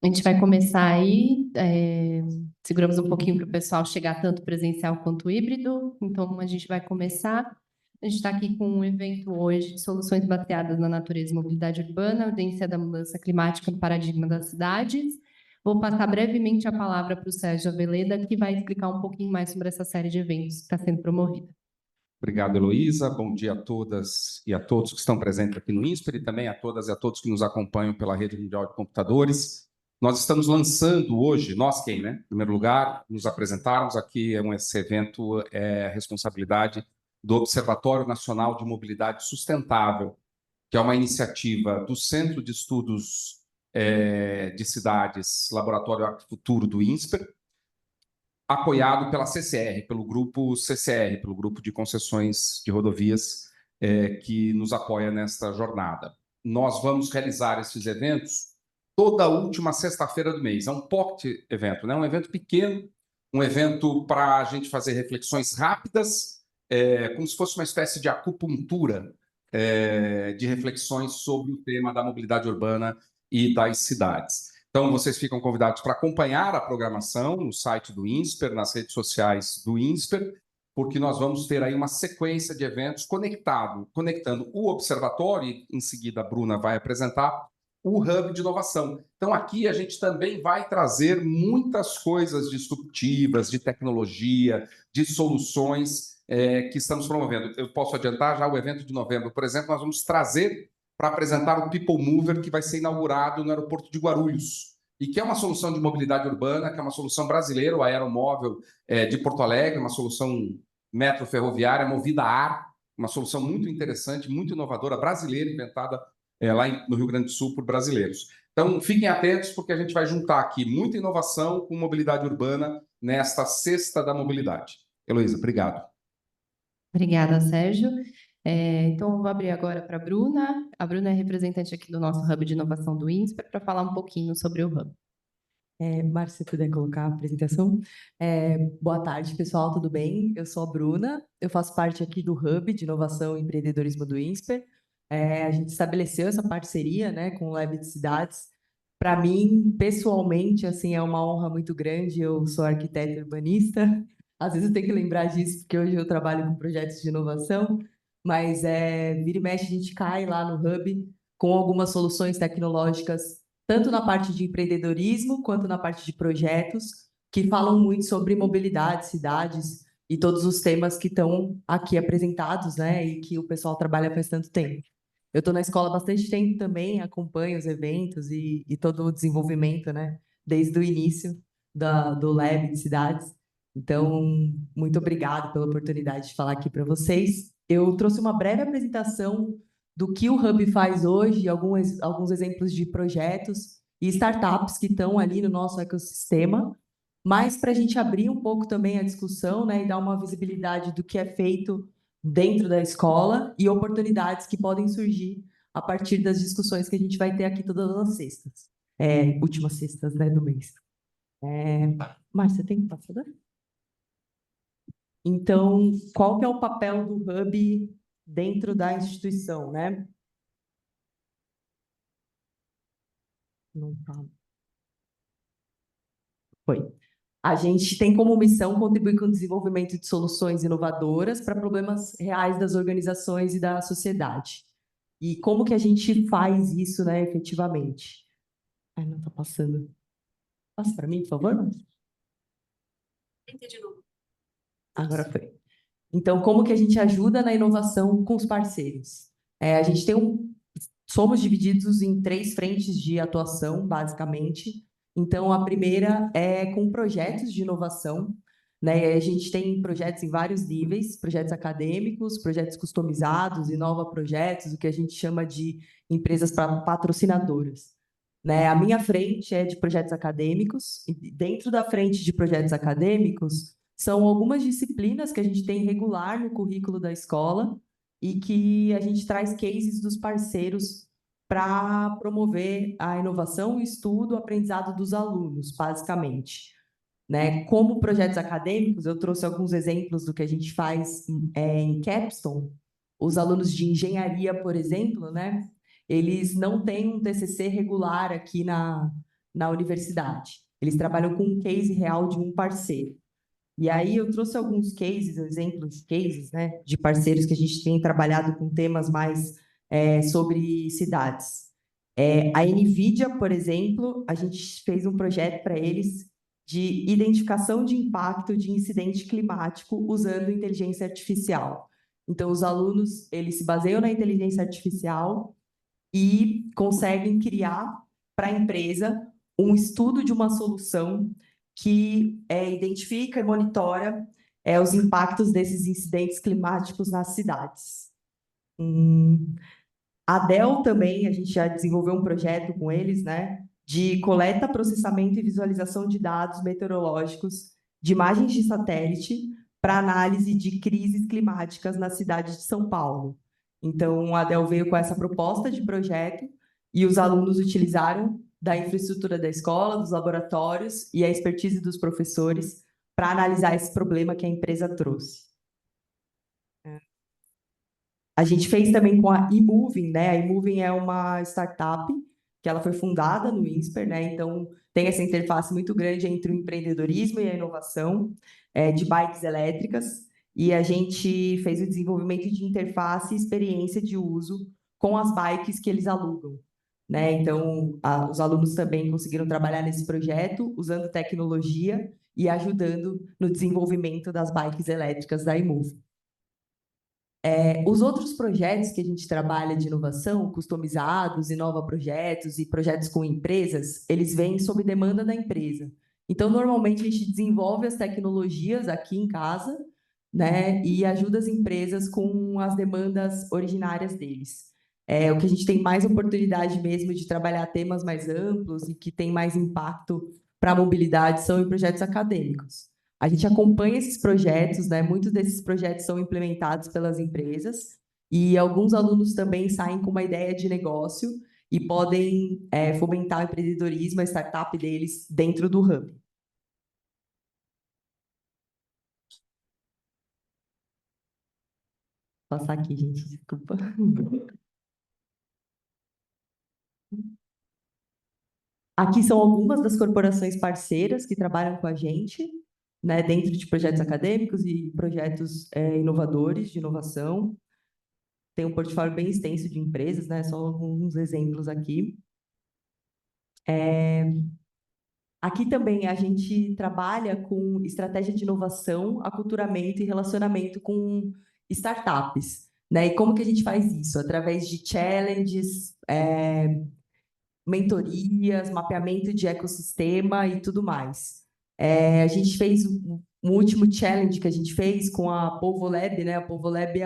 A gente vai começar aí, seguramos um pouquinho para o pessoal chegar tanto presencial quanto híbrido, então a gente vai começar. A gente está aqui com um evento hoje de soluções baseadas na natureza e mobilidade urbana, urgência da mudança climática no paradigma das cidades. Vou passar brevemente a palavra para o Sérgio Aveleda, que vai explicar um pouquinho mais sobre essa série de eventos que está sendo promovida. Obrigado, Heloísa. Bom dia a todas e a todos que estão presentes aqui no INSPER e também a todas e a todos que nos acompanham pela Rede Mundial de Computadores. Nós estamos lançando hoje, nós quem, né? Em primeiro lugar, nos apresentarmos aqui, esse evento é responsabilidade do Observatório Nacional de Mobilidade Sustentável, que é uma iniciativa do Centro de Estudos de Cidades, Laboratório Arco Futuro do INSPER, apoiado pela CCR, pelo grupo CCR, pelo grupo de concessões de rodovias, que nos apoia nesta jornada. Nós vamos realizar esses eventos toda última sexta-feira do mês. É um pocket evento, né? Um evento pequeno, um evento para a gente fazer reflexões rápidas, como se fosse uma espécie de acupuntura de reflexões sobre o tema da mobilidade urbana e das cidades. Então, vocês ficam convidados para acompanhar a programação no site do INSPER, nas redes sociais do INSPER, porque nós vamos ter aí uma sequência de eventos conectando o observatório, e em seguida a Bruna vai apresentar o Hub de Inovação. Então, aqui a gente também vai trazer muitas coisas disruptivas, de tecnologia, de soluções que estamos promovendo. Eu posso adiantar já o evento de novembro, por exemplo, nós vamos trazer para apresentar o People Mover, que vai ser inaugurado no aeroporto de Guarulhos, e que é uma solução de mobilidade urbana, que é uma solução brasileira, o aeromóvel de Porto Alegre, uma solução metro-ferroviária movida a ar, uma solução muito interessante, muito inovadora, brasileira, inventada lá no Rio Grande do Sul por brasileiros. Então, fiquem atentos, porque a gente vai juntar aqui muita inovação com mobilidade urbana nesta Sexta da Mobilidade. Heloísa, obrigado. Obrigada, Sérgio. Então, eu vou abrir agora para a Bruna. A Bruna é representante aqui do nosso Hub de Inovação do INSPER para falar um pouquinho sobre o Hub. Márcia, se puder colocar a apresentação. Boa tarde, pessoal, tudo bem? Eu sou a Bruna, eu faço parte aqui do Hub de Inovação e Empreendedorismo do INSPER. A gente estabeleceu essa parceria, né, com o Lab de Cidades. Para mim, pessoalmente, assim, é uma honra muito grande. Eu sou arquiteta urbanista. Às vezes eu tenho que lembrar disso, porque hoje eu trabalho com projetos de inovação, mas vira e mexe a gente cai lá no Hub com algumas soluções tecnológicas tanto na parte de empreendedorismo quanto na parte de projetos, que falam muito sobre mobilidade, cidades e todos os temas que estão aqui apresentados, né, e que o pessoal trabalha faz tanto tempo. Eu estou na escola há bastante tempo também, acompanho os eventos e todo o desenvolvimento, né, desde o início do Lab de Cidades. Então, muito obrigada pela oportunidade de falar aqui para vocês. Eu trouxe uma breve apresentação do que o Hub faz hoje, alguns exemplos de projetos e startups que estão ali no nosso ecossistema, mas para a gente abrir um pouco também a discussão, né, e dar uma visibilidade do que é feito dentro da escola e oportunidades que podem surgir a partir das discussões que a gente vai ter aqui todas as sextas, últimas sextas, né, do mês. Márcia, tem computador? Então, qual que é o papel do Hub dentro da instituição, né? Não tá. Foi. A gente tem como missão contribuir com o desenvolvimento de soluções inovadoras para problemas reais das organizações e da sociedade. E como que a gente faz isso, né, efetivamente? Ai, não está passando. Passa para mim, por favor, Márcia. De novo. Agora foi. Então, como que a gente ajuda na inovação com os parceiros? A gente somos divididos em 3 frentes de atuação, basicamente. Então, a primeira é com projetos de inovação, né? A gente tem projetos em vários níveis, projetos acadêmicos, projetos customizados, inova projetos, o que a gente chama de empresas patrocinadoras. Né? A minha frente é de projetos acadêmicos, e dentro da frente de projetos acadêmicos, são algumas disciplinas que a gente tem regular no currículo da escola e que a gente traz cases dos parceiros para promover a inovação, o estudo, o aprendizado dos alunos, basicamente. Né? Como projetos acadêmicos, eu trouxe alguns exemplos do que a gente faz em Capstone. Os alunos de engenharia, por exemplo, né? Eles não têm um TCC regular aqui na universidade. Eles trabalham com um case real de um parceiro. E aí eu trouxe alguns cases, exemplos de cases, né, de parceiros que a gente tem trabalhado com temas mais sobre cidades. A NVIDIA, por exemplo, a gente fez um projeto para eles de identificação de impacto de incidente climático usando inteligência artificial. Então, os alunos, eles se baseiam na inteligência artificial e conseguem criar para a empresa um estudo de uma solução que identifica e monitora os impactos desses incidentes climáticos nas cidades. A Dell também, a gente já desenvolveu um projeto com eles, né, de coleta, processamento e visualização de dados meteorológicos de imagens de satélite para análise de crises climáticas na cidade de São Paulo. Então, a Dell veio com essa proposta de projeto e os alunos utilizaram da infraestrutura da escola, dos laboratórios e a expertise dos professores para analisar esse problema que a empresa trouxe. A gente fez também com a eMoving, né? A eMoving é uma startup que ela foi fundada no INSPER, né? Então, tem essa interface muito grande entre o empreendedorismo e a inovação de bikes elétricas. E a gente fez o desenvolvimento de interface e experiência de uso com as bikes que eles alugam, né? Então, os alunos também conseguiram trabalhar nesse projeto usando tecnologia e ajudando no desenvolvimento das bikes elétricas da eMoving. Os outros projetos que a gente trabalha de inovação, customizados, Inova Projetos e projetos com empresas, eles vêm sob demanda da empresa. Então, normalmente, a gente desenvolve as tecnologias aqui em casa, né, e ajuda as empresas com as demandas originárias deles. O que a gente tem mais oportunidade mesmo de trabalhar temas mais amplos e que tem mais impacto para a mobilidade são em projetos acadêmicos. A gente acompanha esses projetos, né? Muitos desses projetos são implementados pelas empresas e alguns alunos também saem com uma ideia de negócio e podem fomentar o empreendedorismo, a startup deles dentro do Hub. Vou passar aqui, gente, desculpa. Aqui são algumas das corporações parceiras que trabalham com a gente, né, dentro de projetos acadêmicos e projetos inovadores de inovação. Tem um portfólio bem extenso de empresas, né? Só alguns exemplos aqui. Aqui também a gente trabalha com estratégia de inovação, aculturamento e relacionamento com startups, né? E como que a gente faz isso? Através de challenges, mentorias, mapeamento de ecossistema e tudo mais. A gente fez um último challenge que a gente fez com a Polvolab, né? A Polvolab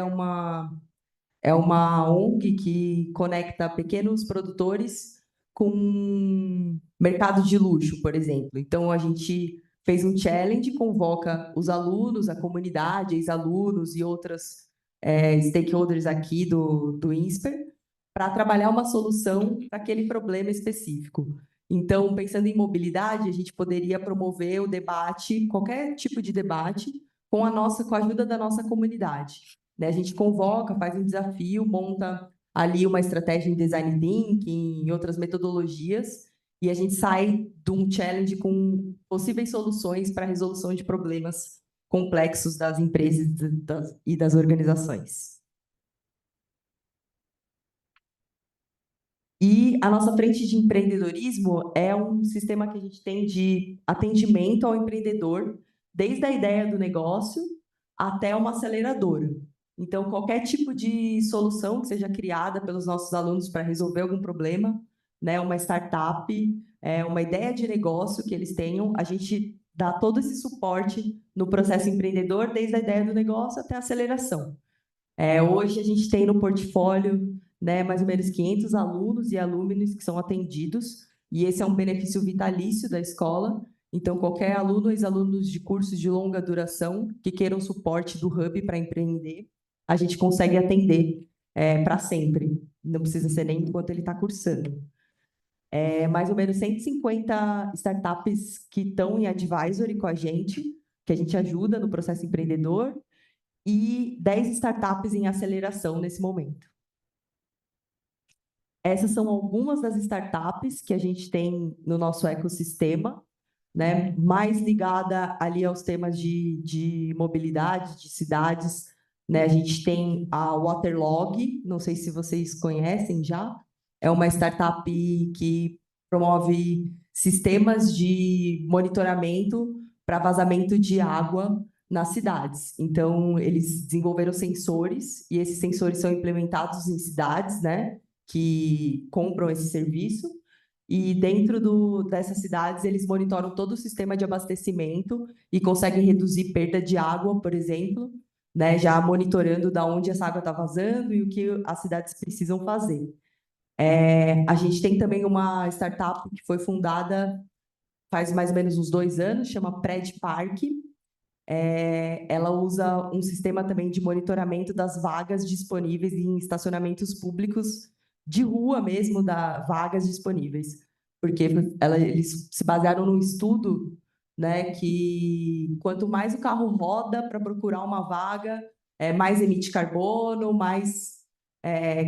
é uma ONG que conecta pequenos produtores com mercado de luxo, por exemplo. Então, a gente fez um challenge, convoca os alunos, a comunidade, ex-alunos e outros stakeholders aqui do INSPER para trabalhar uma solução para aquele problema específico. Então, pensando em mobilidade, a gente poderia promover o debate, qualquer tipo de debate, com a ajuda da nossa comunidade. A gente convoca, faz um desafio, monta ali uma estratégia em design thinking, em outras metodologias, e a gente sai de um challenge com possíveis soluções para a resolução de problemas complexos das empresas e das organizações. E a nossa frente de empreendedorismo é um sistema que a gente tem de atendimento ao empreendedor, desde a ideia do negócio até uma aceleradora. Então, qualquer tipo de solução que seja criada pelos nossos alunos para resolver algum problema, né, uma startup, uma ideia de negócio que eles tenham, a gente dá todo esse suporte no processo empreendedor, desde a ideia do negócio até a aceleração. Hoje a gente tem no portfólio, né, mais ou menos 500 alunos e alumnos que são atendidos, e esse é um benefício vitalício da escola. Então, qualquer aluno ou ex-alunos de cursos de longa duração que queiram suporte do Hub para empreender, a gente consegue atender para sempre. Não precisa ser nem enquanto ele está cursando. Mais ou menos 150 startups que estão em advisory com a gente, que a gente ajuda no processo empreendedor, e 10 startups em aceleração nesse momento. Essas são algumas das startups que a gente tem no nosso ecossistema, né? Mais ligada ali aos temas de mobilidade, de cidades, né? A gente tem a Waterlog, não sei se vocês conhecem já, é uma startup que promove sistemas de monitoramento para vazamento de água nas cidades. Então, eles desenvolveram sensores, e esses sensores são implementados em cidades, né, que compram esse serviço, e dentro dessas cidades eles monitoram todo o sistema de abastecimento e conseguem reduzir perda de água, por exemplo, né, já monitorando da onde essa água está vazando e o que as cidades precisam fazer. A gente tem também uma startup que foi fundada faz mais ou menos uns 2 anos, chama Pred Park. Ela usa um sistema também de monitoramento das vagas disponíveis em estacionamentos públicos de rua mesmo, da vagas disponíveis, porque eles se basearam num estudo, né, que quanto mais o carro roda para procurar uma vaga, mais emite carbono, mais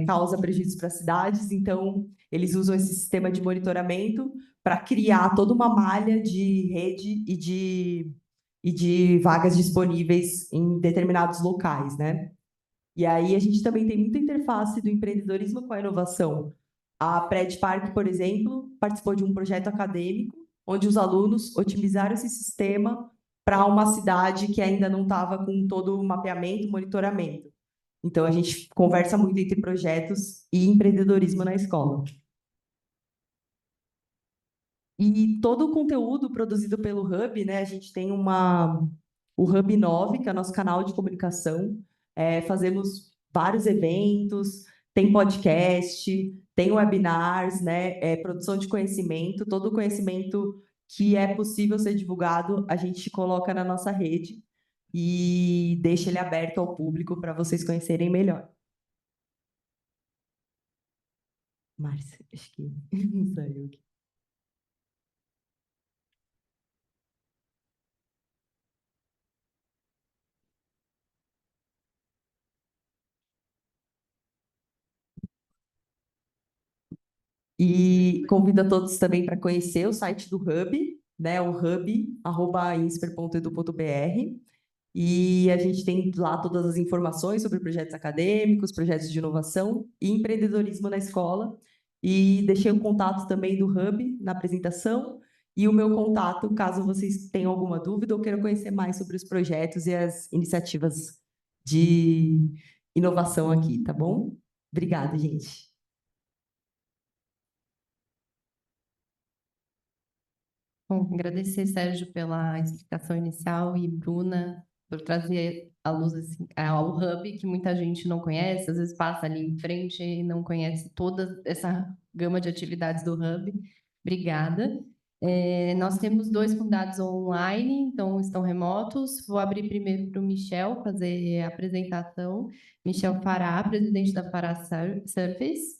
causa prejuízos para as cidades. Então, eles usam esse sistema de monitoramento para criar toda uma malha de rede e de vagas disponíveis em determinados locais, né? E aí a gente também tem muita interface do empreendedorismo com a inovação. A Pred Park, por exemplo, participou de um projeto acadêmico onde os alunos otimizaram esse sistema para uma cidade que ainda não estava com todo o mapeamento, monitoramento. Então a gente conversa muito entre projetos e empreendedorismo na escola. E todo o conteúdo produzido pelo Hub, né? A gente tem o Hub 9, que é nosso canal de comunicação. Fazemos vários eventos, tem podcast, tem webinars, né? Produção de conhecimento, todo o conhecimento que é possível ser divulgado, a gente coloca na nossa rede e deixa ele aberto ao público para vocês conhecerem melhor. Márcia, acho que não saiu aqui. E convido a todos também para conhecer o site do Hub, né? O hub@insper.edu.br. E a gente tem lá todas as informações sobre projetos acadêmicos, projetos de inovação e empreendedorismo na escola. E deixei o contato também do Hub na apresentação e o meu contato, caso vocês tenham alguma dúvida ou queiram conhecer mais sobre os projetos e as iniciativas de inovação aqui, tá bom? Obrigada, gente. Bom, agradecer, Sérgio, pela explicação inicial e Bruna por trazer à luz assim, ao Hub, que muita gente não conhece, às vezes passa ali em frente e não conhece toda essa gama de atividades do Hub. Obrigada. Nós temos 2 convidados online, então estão remotos. Vou abrir primeiro para o Michel fazer a apresentação. Michel Fará, presidente da Fará Surface.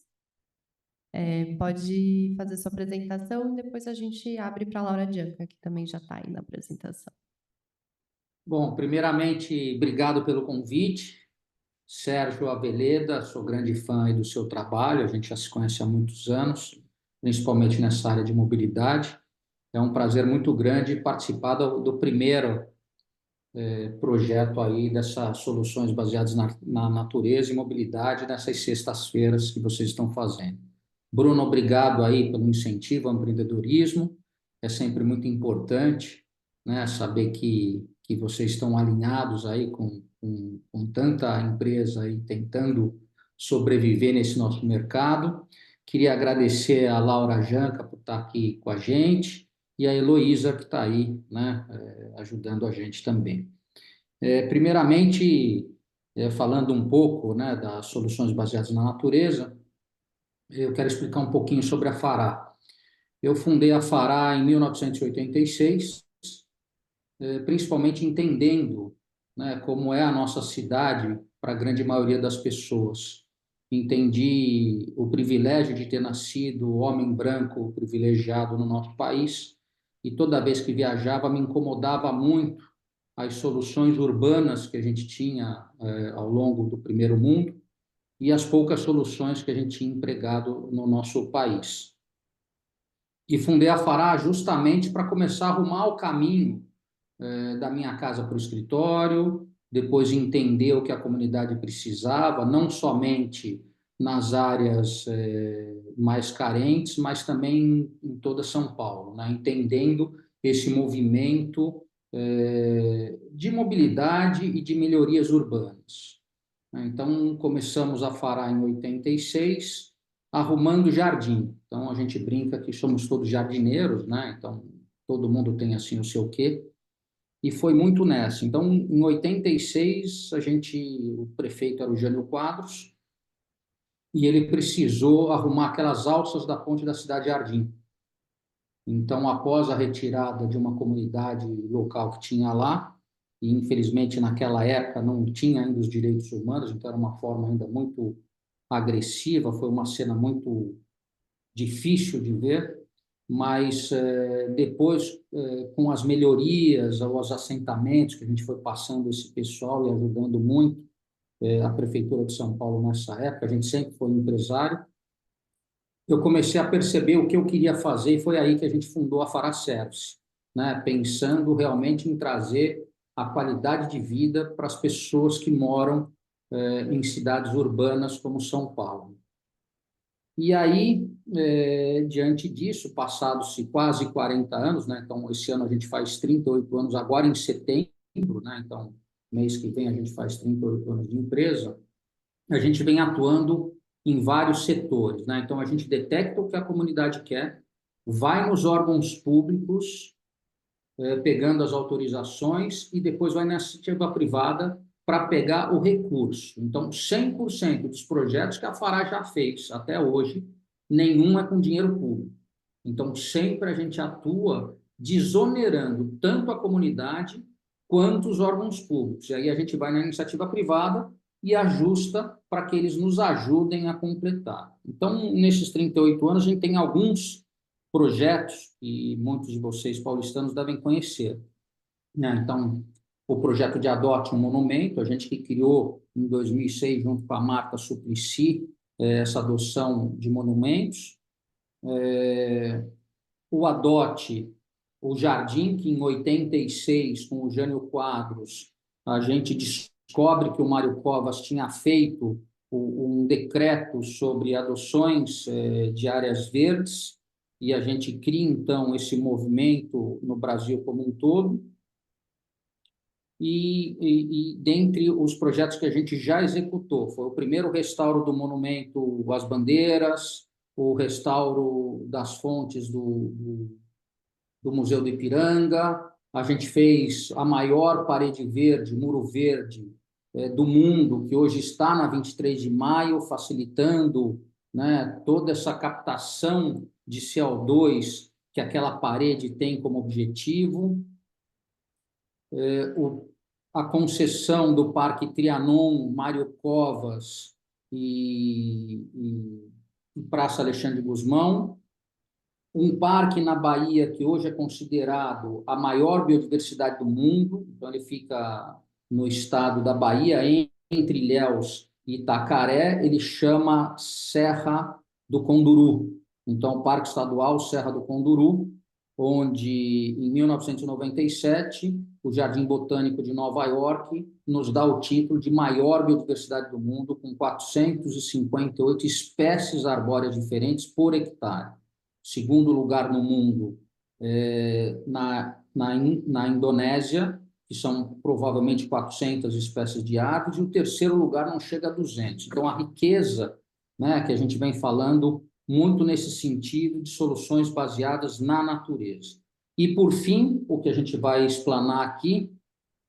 Pode fazer sua apresentação e depois a gente abre para a Laura Janca, que também já está aí na apresentação. Bom, primeiramente, obrigado pelo convite. Sérgio Aveleda, sou grande fã aí do seu trabalho, a gente já se conhece há muitos anos, principalmente nessa área de mobilidade. É um prazer muito grande participar do primeiro projeto aí dessas soluções baseadas na natureza e mobilidade nessas sextas-feiras que vocês estão fazendo. Bruno, obrigado aí pelo incentivo ao empreendedorismo. É sempre muito importante, né, saber que vocês estão alinhados aí com tanta empresa aí tentando sobreviver nesse nosso mercado. Queria agradecer a Laura Janca por estar aqui com a gente e a Heloísa que está aí, né, ajudando a gente também. Primeiramente, falando um pouco, né, das soluções baseadas na natureza, eu quero explicar um pouquinho sobre a Fará. Eu fundei a Fará em 1986, principalmente entendendo, né, como é a nossa cidade para a grande maioria das pessoas. Entendi o privilégio de ter nascido homem branco privilegiado no nosso país e toda vez que viajava me incomodava muito as soluções urbanas que a gente tinha ao longo do primeiro mundo e as poucas soluções que a gente tinha empregado no nosso país. E fundei a Fará justamente para começar a arrumar o caminho da minha casa para o escritório, depois entender o que a comunidade precisava, não somente nas áreas mais carentes, mas também em toda São Paulo, né? Entendendo esse movimento de mobilidade e de melhorias urbanas. Então, começamos a Fará em 86, arrumando jardim. Então, a gente brinca que somos todos jardineiros, né? Então, todo mundo tem assim o seu quê. E foi muito nessa. Então, em 86, o prefeito era o Jânio Quadros, e ele precisou arrumar aquelas alças da ponte da Cidade Jardim. Então, após a retirada de uma comunidade local que tinha lá, e infelizmente naquela época não tinha ainda os direitos humanos, então era uma forma ainda muito agressiva, foi uma cena muito difícil de ver, mas depois, com as melhorias, os assentamentos que a gente foi passando esse pessoal e ajudando muito a Prefeitura de São Paulo nessa época, a gente sempre foi empresário, eu comecei a perceber o que eu queria fazer e foi aí que a gente fundou a Fará Service, né? Pensando realmente em trazer a qualidade de vida para as pessoas que moram em cidades urbanas como São Paulo. E aí, diante disso, passados-se quase 40 anos, né? Então, esse ano a gente faz 38 anos, agora em setembro, né? Então, mês que vem a gente faz 38 anos de empresa, a gente vem atuando em vários setores, né? Então, a gente detecta o que a comunidade quer, vai nos órgãos públicos, pegando as autorizações, e depois vai na iniciativa privada para pegar o recurso. Então, 100% dos projetos que a Fará já fez até hoje, nenhum é com dinheiro público. Então, sempre a gente atua desonerando tanto a comunidade quanto os órgãos públicos. E aí a gente vai na iniciativa privada e ajusta para que eles nos ajudem a completar. Então, nesses 38 anos, a gente tem alguns projetos que muitos de vocês paulistanos devem conhecer, né? Então, o projeto de Adote um Monumento, a gente que criou em 2006, junto com a Marta Suplicy, essa adoção de monumentos. O Adote o Jardim, que em 86, com o Jânio Quadros, a gente descobre que o Mário Covas tinha feito um decreto sobre adoções de áreas verdes, e a gente cria, então, esse movimento no Brasil como um todo. E dentre os projetos que a gente já executou, foi o primeiro restauro do monumento às bandeiras, o restauro das fontes do Museu do Ipiranga, a gente fez a maior parede verde, muro verde do mundo, que hoje está na 23 de maio, facilitando, né, toda essa captação de CO2 que aquela parede tem como objetivo. A concessão do Parque Trianon, Mário Covas e Praça Alexandre Gusmão, um parque na Bahia que hoje é considerado a maior biodiversidade do mundo, então ele fica no estado da Bahia, entre Ilhéus e Itacaré, ele chama Serra do Conduru. Então, o Parque Estadual Serra do Conduru, onde, em 1997, o Jardim Botânico de Nova York nos dá o título de maior biodiversidade do mundo, com 458 espécies arbóreas diferentes por hectare. Segundo lugar no mundo na Indonésia, que são provavelmente 400 espécies de aves, e o terceiro lugar não chega a 200. Então, a riqueza, né, que a gente vem falando muito nesse sentido de soluções baseadas na natureza. E, por fim, o que a gente vai explanar aqui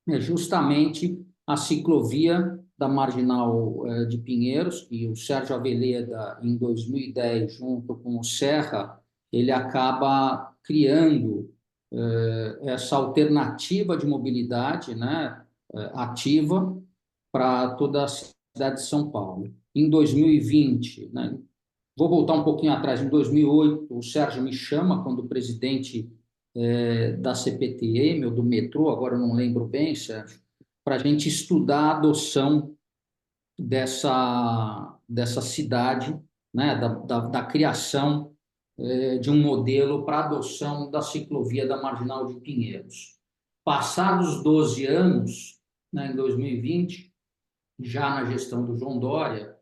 é justamente a ciclovia da Marginal de Pinheiros, que o Sérgio Aveleda, em 2010, junto com o Serra, ele acaba criando essa alternativa de mobilidade, né, ativa para toda a cidade de São Paulo. Em 2020, né, vou voltar um pouquinho atrás, em 2008, o Sérgio me chama, quando o presidente da CPTM, ou do metrô, agora eu não lembro bem, Sérgio, para a gente estudar a adoção dessa cidade, né, da criação de um modelo para adoção da ciclovia da Marginal de Pinheiros. Passados 12 anos, né, em 2020, já na gestão do João Dória,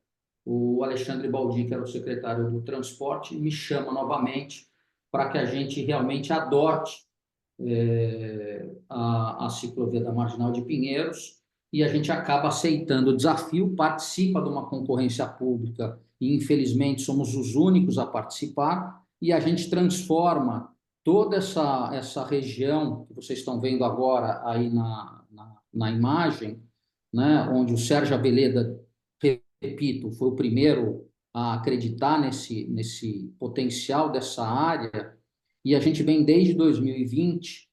o Alexandre Baldi, que era o secretário do Transporte, me chama novamente para que a gente realmente adote a ciclovia da Marginal de Pinheiros, e a gente acaba aceitando o desafio, participa de uma concorrência pública, e infelizmente somos os únicos a participar, e a gente transforma toda essa região que vocês estão vendo agora aí na imagem, né, onde o Sérgio Aveleda, repito, foi o primeiro a acreditar nesse potencial dessa área, e a gente vem desde 2020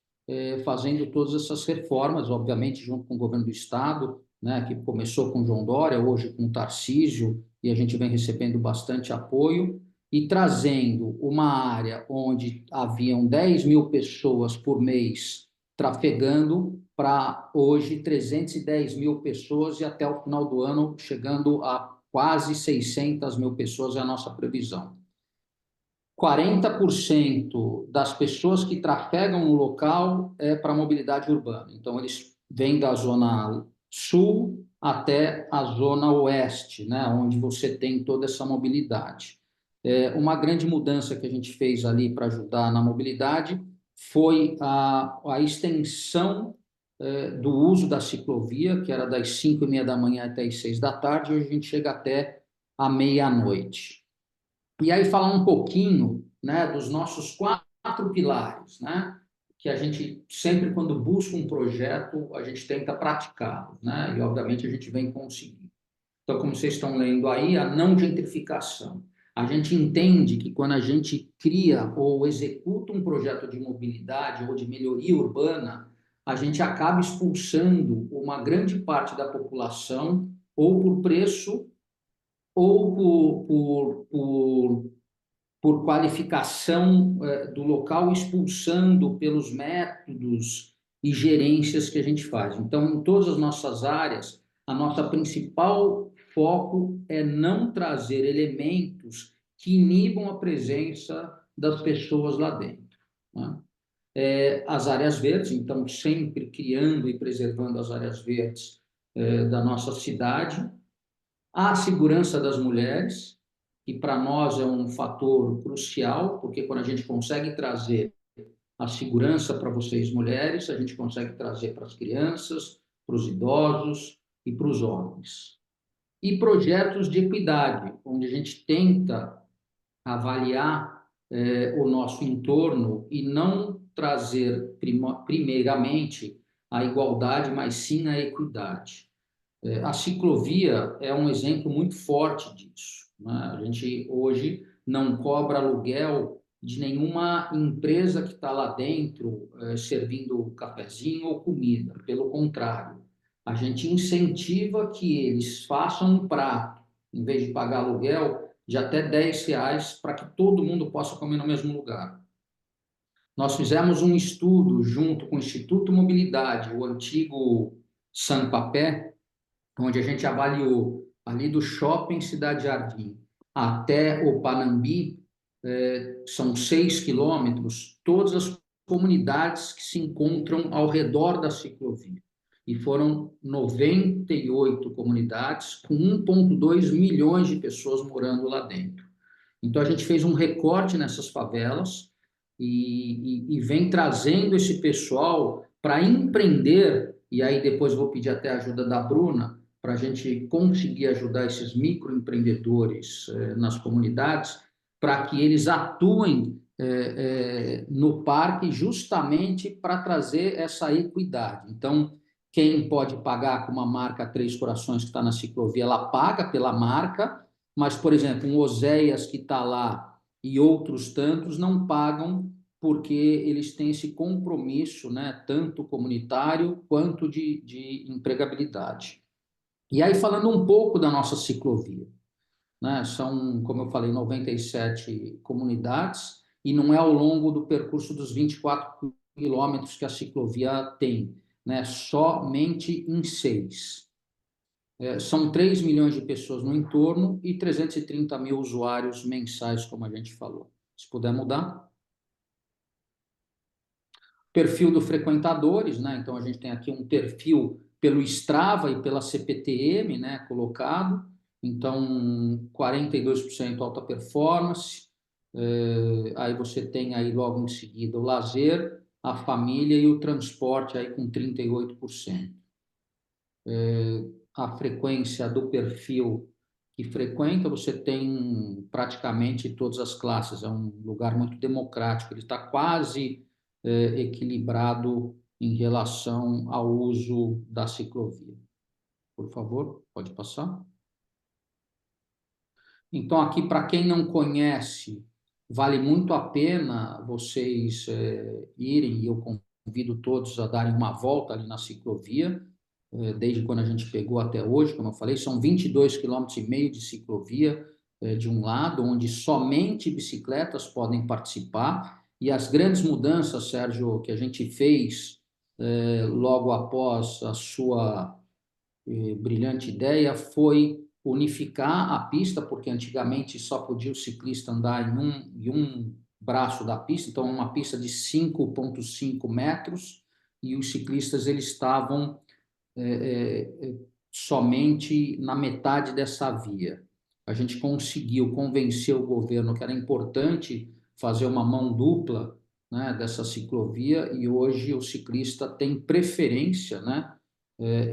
fazendo todas essas reformas, obviamente junto com o governo do estado, né, que começou com João Dória, hoje com Tarcísio, e a gente vem recebendo bastante apoio, e trazendo uma área onde haviam 10 mil pessoas por mês trafegando para hoje 310 mil pessoas, e até o final do ano chegando a quase 600 mil pessoas é a nossa previsão. 40% das pessoas que trafegam no local é para mobilidade urbana. Então, eles vêm da zona sul até a zona oeste, né, onde você tem toda essa mobilidade. Uma grande mudança que a gente fez ali para ajudar na mobilidade foi a extensão do uso da ciclovia, que era das 5h30 da manhã até as 6 da tarde, hoje a gente chega até a meia-noite. E aí falar um pouquinho, né, dos nossos 4 pilares, né, que a gente sempre, quando busca um projeto, a gente tenta praticá-lo, né, e obviamente a gente vem conseguindo. Então, como vocês estão lendo aí, a não gentrificação. A gente entende que quando a gente cria ou executa um projeto de mobilidade ou de melhoria urbana, a gente acaba expulsando uma grande parte da população, ou por preço, ou por qualificação do local, expulsando pelos métodos e gerências que a gente faz. Então, em todas as nossas áreas, a nossa principal foco é não trazer elementos que inibam a presença das pessoas lá dentro, né? As áreas verdes, então, sempre criando e preservando as áreas verdes da nossa cidade. A segurança das mulheres, que para nós é um fator crucial, porque quando a gente consegue trazer a segurança para vocês, mulheres, a gente consegue trazer para as crianças, para os idosos e para os homens. E projetos de equidade, onde a gente tenta avaliar o nosso entorno e não trazer primeiramente a igualdade, mas sim a equidade. A ciclovia é um exemplo muito forte disso, né? A gente hoje não cobra aluguel de nenhuma empresa que está lá dentro servindo cafezinho ou comida. Pelo contrário, a gente incentiva que eles façam um prato, em vez de pagar aluguel, de até R$10 para que todo mundo possa comer no mesmo lugar. Nós fizemos um estudo junto com o Instituto Mobilidade, o antigo Sanpapé, onde a gente avaliou ali do shopping Cidade Jardim até o Panambi, são 6 quilômetros, todas as comunidades que se encontram ao redor da ciclovia. E foram 98 comunidades com 1,2 milhões de pessoas morando lá dentro. Então, a gente fez um recorte nessas favelas e vem trazendo esse pessoal para empreender, e aí depois vou pedir até a ajuda da Bruna, para a gente conseguir ajudar esses microempreendedores nas comunidades, para que eles atuem no parque justamente para trazer essa equidade. Então, quem pode pagar com uma marca Três Corações que está na ciclovia, ela paga pela marca, mas, por exemplo, um Oséias que está lá e outros tantos não pagam porque eles têm esse compromisso, né, tanto comunitário quanto de empregabilidade. E aí, falando um pouco da nossa ciclovia, né, são, como eu falei, 97 comunidades, e não é ao longo do percurso dos 24 quilômetros que a ciclovia tem, né, somente em 6. São 3 milhões de pessoas no entorno e 330 mil usuários mensais, como a gente falou. Se puder mudar. Perfil do frequentadores, né? Então, a gente tem aqui um perfil pelo Strava e pela CPTM, né, colocado. Então, 42% alta performance. Aí você tem aí logo em seguida o lazer, a família e o transporte aí com 38%. A frequência do perfil que frequenta, você tem praticamente todas as classes. É um lugar muito democrático. Ele está quase equilibrado em relação ao uso da ciclovia. Por favor, pode passar. Então, aqui, para quem não conhece, vale muito a pena vocês irem, e eu convido todos a darem uma volta ali na ciclovia, desde quando a gente pegou até hoje, como eu falei, são 22,5 km de ciclovia de um lado, onde somente bicicletas podem participar, e as grandes mudanças, Sérgio, que a gente fez logo após a sua brilhante ideia foi unificar a pista, porque antigamente só podia o ciclista andar em um braço da pista, então uma pista de 5,5 metros, e os ciclistas eles estavam somente na metade dessa via. A gente conseguiu convencer o governo que era importante fazer uma mão dupla, né, dessa ciclovia, e hoje o ciclista tem preferência, né,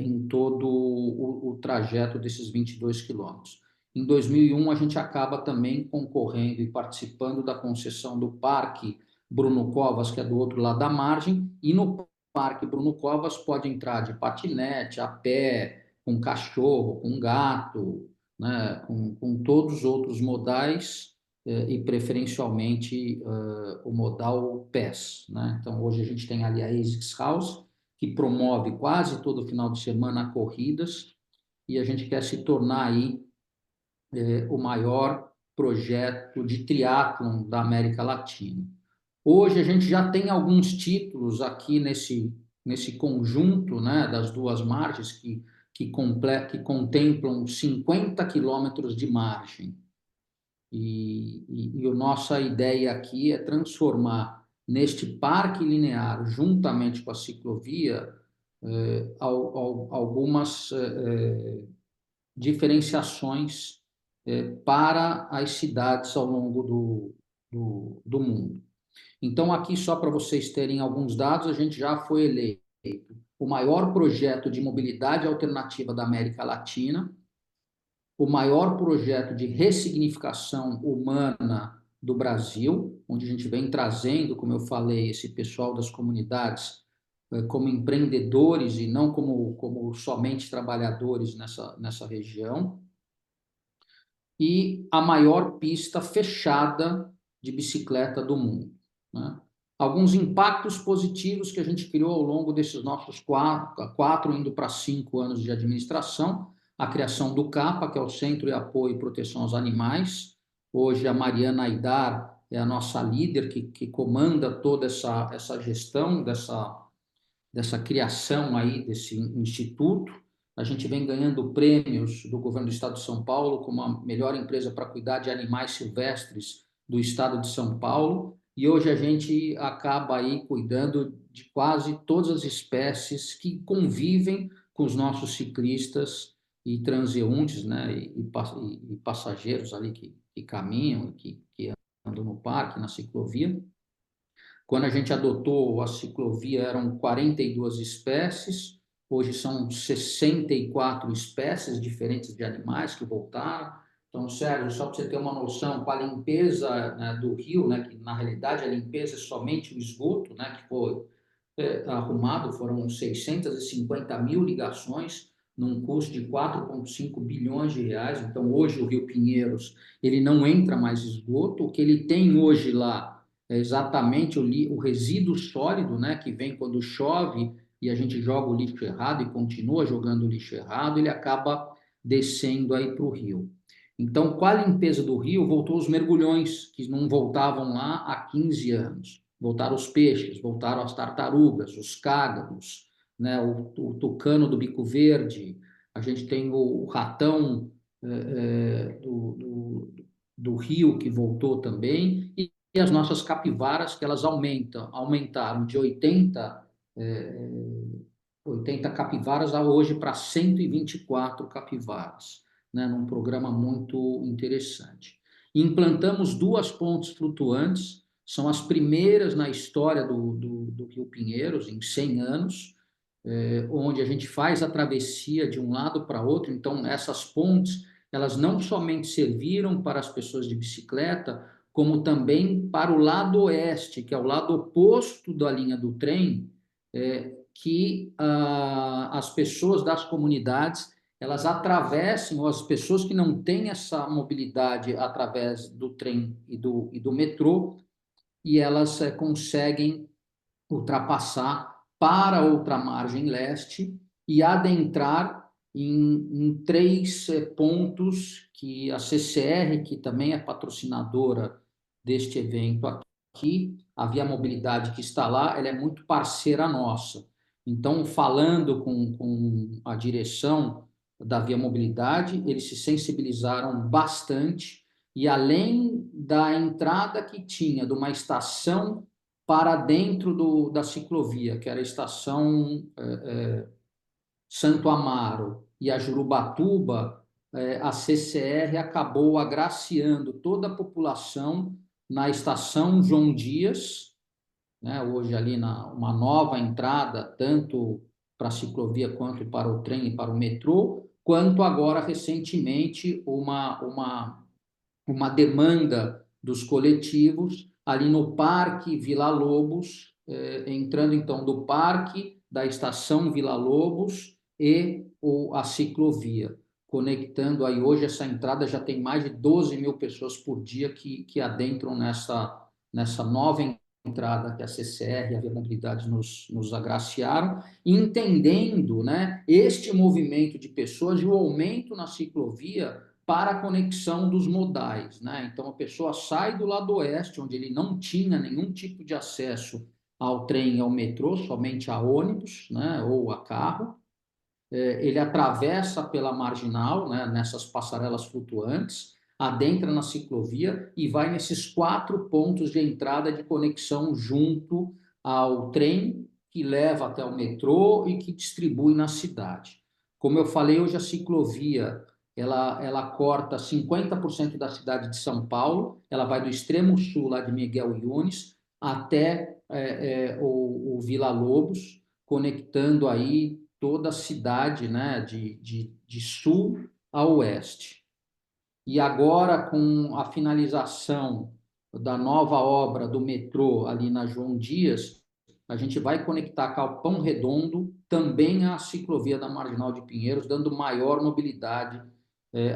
em todo o trajeto desses 22 quilômetros. Em 2001, a gente acaba também concorrendo e participando da concessão do Parque Bruno Covas, que é do outro lado da margem, e no Parque Bruno Covas pode entrar de patinete, a pé, com cachorro, com gato, né, com todos os outros modais e preferencialmente o modal pés, né? Então, hoje a gente tem ali a ASICS House, que promove quase todo final de semana corridas, e a gente quer se tornar aí o maior projeto de triatlon da América Latina. Hoje a gente já tem alguns títulos aqui nesse conjunto, né, das duas margens que contemplam 50 quilômetros de margem. E a nossa ideia aqui é transformar neste parque linear, juntamente com a ciclovia, algumas diferenciações para as cidades ao longo do mundo. Então, aqui, só para vocês terem alguns dados, a gente já foi eleito o maior projeto de mobilidade alternativa da América Latina, o maior projeto de ressignificação humana do Brasil, onde a gente vem trazendo, como eu falei, esse pessoal das comunidades como empreendedores e não como somente trabalhadores nessa região, e a maior pista fechada de bicicleta do mundo, né? Alguns impactos positivos que a gente criou ao longo desses nossos 4 indo para 5 anos de administração: a criação do CAPA, que é o Centro de Apoio e Proteção aos Animais. Hoje a Mariana Aidar é a nossa líder que comanda toda essa gestão dessa criação aí desse instituto. A gente vem ganhando prêmios do governo do estado de São Paulo como a melhor empresa para cuidar de animais silvestres do estado de São Paulo, e hoje a gente acaba aí cuidando de quase todas as espécies que convivem com os nossos ciclistas e transeuntes, né, e passageiros ali que caminham, que andam no parque, na ciclovia. Quando a gente adotou a ciclovia, eram 42 espécies, hoje são 64 espécies diferentes de animais que voltaram. Então, Sérgio, só para você ter uma noção, com a limpeza, né, do rio, né, que na realidade a limpeza é somente o esgoto, né, que foi arrumado, foram 650 mil ligações, num custo de 4,5 bilhões de reais. Então, hoje o Rio Pinheiros ele não entra mais esgoto. O que ele tem hoje lá é exatamente o resíduo sólido, né, que vem quando chove e a gente joga o lixo errado e continua jogando o lixo errado, ele acaba descendo aí para o rio. Então, com a limpeza do rio, voltou os mergulhões, que não voltavam lá há 15 anos. Voltaram os peixes, voltaram as tartarugas, os cágados, né, o tucano do bico verde, a gente tem o ratão do rio que voltou também, e as nossas capivaras, que elas aumentaram de 80 capivaras a hoje para 124 capivaras, né, num programa muito interessante. Implantamos 2 pontes flutuantes, são as primeiras na história do Rio Pinheiros, em 100 anos, onde a gente faz a travessia de um lado para outro. Então, essas pontes, elas não somente serviram para as pessoas de bicicleta, como também para o lado oeste, que é o lado oposto da linha do trem, que as pessoas das comunidades elas atravessem, ou as pessoas que não têm essa mobilidade através do trem e do metrô, e elas conseguem ultrapassar para outra margem leste e adentrar em 3 pontos que a CCR, que também é patrocinadora deste evento aqui, a Via Mobilidade que está lá, ela é muito parceira nossa. Então, falando com a direção da Via Mobilidade, eles se sensibilizaram bastante e além da entrada que tinha de uma estação para dentro da ciclovia, que era a estação Santo Amaro e a Jurubatuba, a CCR acabou agraciando toda a população na estação João Dias, né, hoje ali uma nova entrada, tanto para a ciclovia quanto para o trem e para o metrô, quanto agora, recentemente, uma demanda dos coletivos ali no Parque Vila Lobos, entrando então do Parque da Estação Vila Lobos e a ciclovia, conectando aí hoje essa entrada já tem mais de 12 mil pessoas por dia que adentram nessa nova entrada que a CCR e a Via Mobilidade nos agraciaram, entendendo, né, este movimento de pessoas e o aumento na ciclovia para a conexão dos modais, né? Então, a pessoa sai do lado oeste, onde ele não tinha nenhum tipo de acesso ao trem e ao metrô, somente a ônibus, né, ou a carro. Ele atravessa pela marginal, né, nessas passarelas flutuantes, adentra na ciclovia e vai nesses 4 pontos de entrada de conexão junto ao trem que leva até o metrô e que distribui na cidade. Como eu falei, hoje a ciclovia ela corta 50% da cidade de São Paulo, ela vai do extremo sul, lá de Miguel Yunes, até o Vila Lobos, conectando aí toda a cidade, né, de sul a oeste. E agora, com a finalização da nova obra do metrô ali na João Dias, a gente vai conectar Capão Redondo também à ciclovia da Marginal de Pinheiros, dando maior mobilidade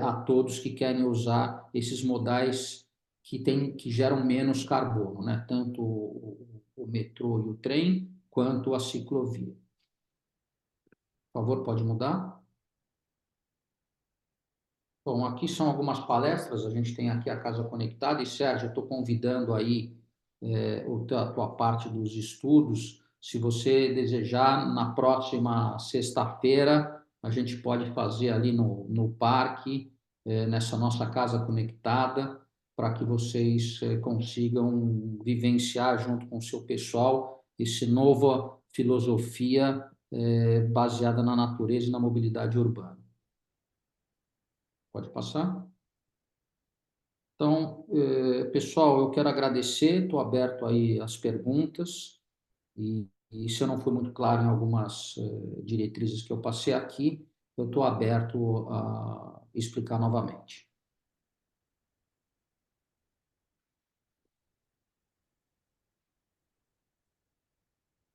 a todos que querem usar esses modais que geram menos carbono, né? Tanto o metrô e o trem, quanto a ciclovia. Por favor, pode mudar? Bom, aqui são algumas palestras, a gente tem aqui a Casa Conectada, e Sérgio, eu estou convidando aí a tua parte dos estudos, se você desejar, na próxima sexta-feira, a gente pode fazer ali no parque, nessa nossa Casa Conectada, para que vocês consigam vivenciar junto com o seu pessoal essa nova filosofia baseada na natureza e na mobilidade urbana. Pode passar? Então, pessoal, eu quero agradecer, estou aberto aí às perguntas, e se eu não fui muito claro em algumas diretrizes que eu passei aqui, eu estou aberto a explicar novamente.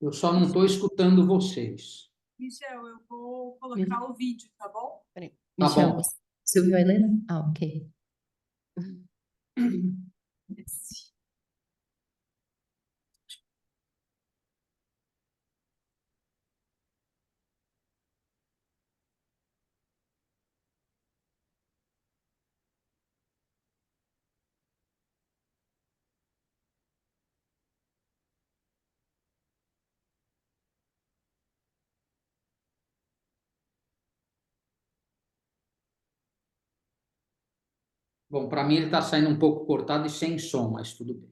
Eu só não estou escutando vocês. Michel, eu vou colocar o vídeo, tá bom? Peraí. Tá Michel, bom. você ouviu a Helena? Ah, ok. Bom, para mim ele está saindo um pouco cortado e sem som, mas tudo bem.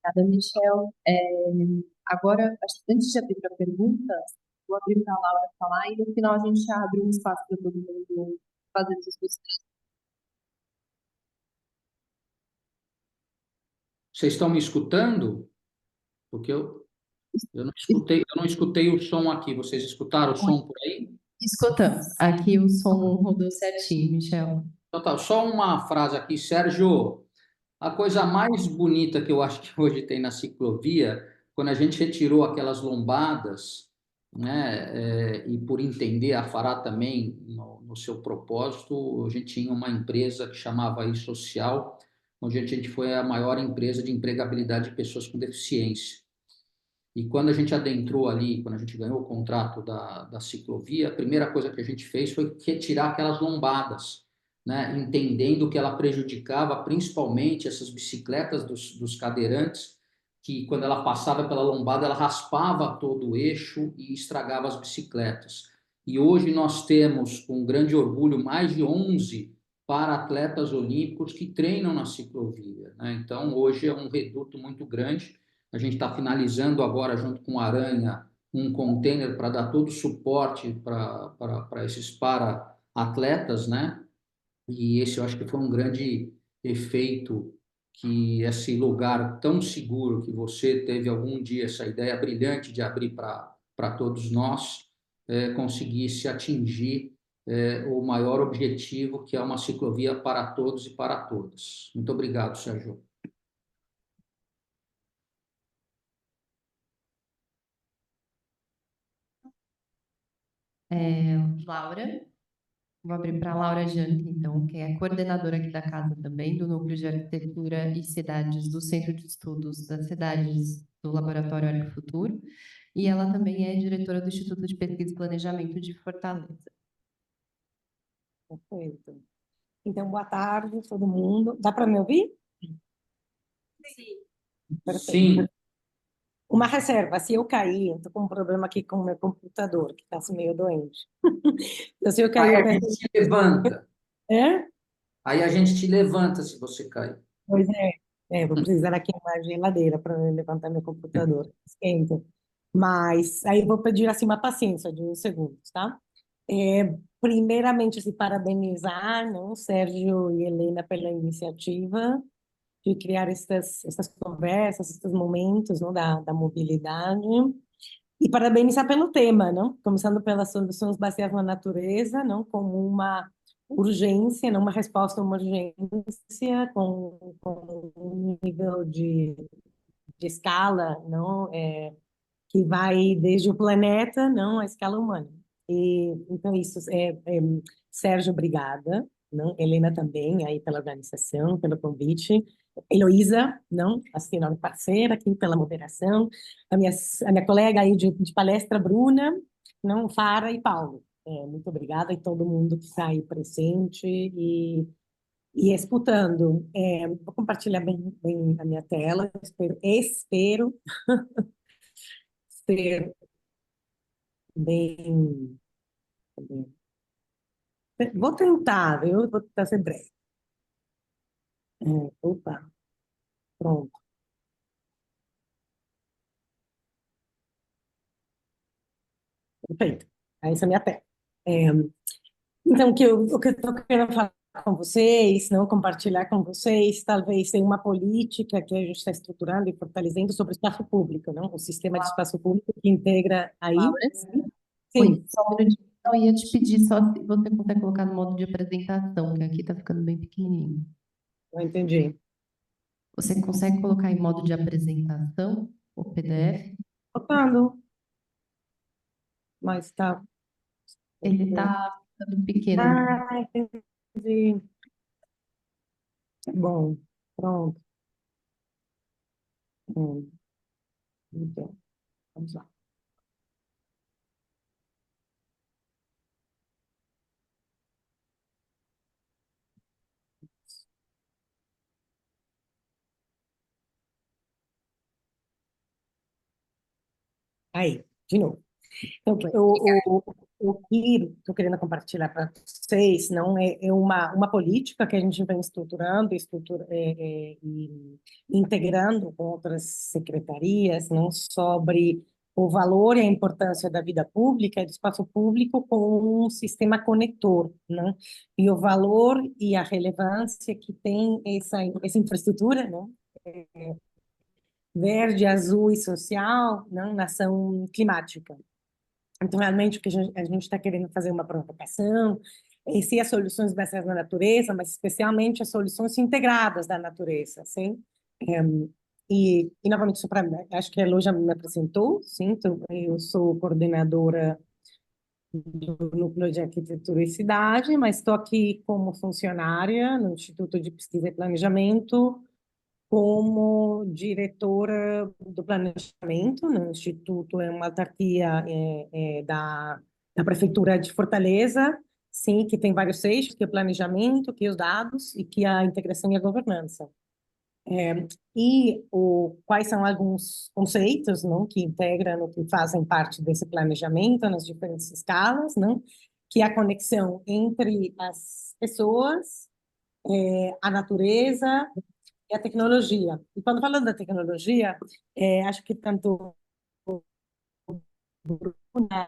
Obrigada, Michel. Agora, antes de abrir para perguntas, vou abrir para a Laura falar e no final a gente abre um espaço para todo mundo fazer suas questões. Vocês estão me escutando? Porque eu não escutei o som aqui. Vocês escutaram o som por aí? Escutamos. Aqui o som rodou certinho, Michel. Então tá, só uma frase aqui, Sérgio. A coisa mais bonita que eu acho que hoje tem na ciclovia, quando a gente retirou aquelas lombadas, né, e por entender, a Fará também, no seu propósito, a gente tinha uma empresa que chamava iSocial, onde a gente foi a maior empresa de empregabilidade de pessoas com deficiência. E quando a gente adentrou ali, quando a gente ganhou o contrato da ciclovia, a primeira coisa que a gente fez foi retirar aquelas lombadas, né? Entendendo que ela prejudicava principalmente essas bicicletas dos cadeirantes, que quando ela passava pela lombada, ela raspava todo o eixo e estragava as bicicletas. E hoje nós temos, com grande orgulho, mais de 11 para-atletas olímpicos que treinam na ciclovia, né? Então, hoje é um reduto muito grande. A gente está finalizando agora, junto com a Aranha, um container para dar todo o suporte para esses para-atletas, né? E esse eu acho que foi um grande efeito que esse lugar tão seguro que você teve algum dia, essa ideia brilhante de abrir para todos nós, conseguisse atingir o maior objetivo, que é uma ciclovia para todos e para todas. Muito obrigado, Sérgio. Laura, vou abrir para a Laura Janke, então, que é coordenadora aqui da casa também, do Núcleo de Arquitetura e Cidades do Centro de Estudos das Cidades do Laboratório Arquifuturo, e ela também é diretora do Instituto de Pesquisa e Planejamento de Fortaleza. Perfeito. Então, boa tarde, todo mundo. Dá para me ouvir? Sim. Perfeito. Sim. Uma reserva, se eu cair, eu estou com um problema aqui com o meu computador, que está meio doente. Então, se eu cair, Aí eu a gente te levanta. É? Aí a gente te levanta se você cair. Pois é. Vou precisar aqui uma geladeira para levantar meu computador. Esquenta. Mas aí eu vou pedir assim uma paciência de uns segundos, tá? Primeiramente, se parabenizar, não, Sérgio e Helena pela iniciativa de criar essas conversas, esses momentos, não, da mobilidade. E parabenizar pelo tema, não? Começando pelas soluções baseadas na natureza, não como uma urgência, não uma resposta a uma urgência, com um nível de escala, não? Que vai desde o planeta, não, à escala humana. E, então, isso Sérgio, obrigada, não? Helena também, aí pela organização, pelo convite. Heloísa, não? Assim, nossa parceira aqui pela moderação. A minha colega aí de palestra, Bruna, não? Fara e Paulo. Muito obrigada e todo mundo que está aí presente e escutando. Vou compartilhar bem a minha tela, espero ser bem. Vou tentar, viu? Vou tentar ser breve. Opa, pronto. Perfeito. Essa é a minha tela. É, então, o que eu estou querendo falar com vocês, não compartilhar com vocês, talvez tenha uma política que a gente está estruturando e fortalecendo sobre o espaço público, não? O sistema de espaço público que integra aí. Laura? Sim, Oi, só um minutinho. Eu ia te pedir só se você consegue colocar no modo de apresentação, que aqui está ficando bem pequenininho. eu entendi. Você consegue colocar em modo de apresentação o PDF? Botando, mas tá. Ele está ficando pequeno. Ah, entendi. Bom, pronto. Então, vamos lá. Aí, de novo. Então, o que estou querendo compartilhar para vocês não é uma política que a gente vem estruturando e integrando com outras secretarias, não sobre o valor e a importância da vida pública e do espaço público como um sistema conector, não? E o valor e a relevância que tem essa infraestrutura, não? Verde, azul e social, não? Na ação climática. Então, realmente, o que a gente está querendo fazer uma provocação, se as soluções baseadas na natureza, mas especialmente as soluções integradas da natureza, sim? Novamente, acho que a Elo já me apresentou, sim? Então, eu sou coordenadora do Núcleo de Arquitetura e Cidade, mas estou aqui como funcionária no Instituto de Pesquisa e Planejamento, como diretora do planejamento no Instituto, é uma autarquia da Prefeitura de Fortaleza, sim, que tem vários eixos, que é o planejamento, que é os dados e que é a integração e a governança. Quais são alguns conceitos, não, que integram, que fazem parte desse planejamento nas diferentes escalas, não, que é a conexão entre as pessoas, a natureza e a tecnologia. E quando falando da tecnologia, acho que tanto Bruna,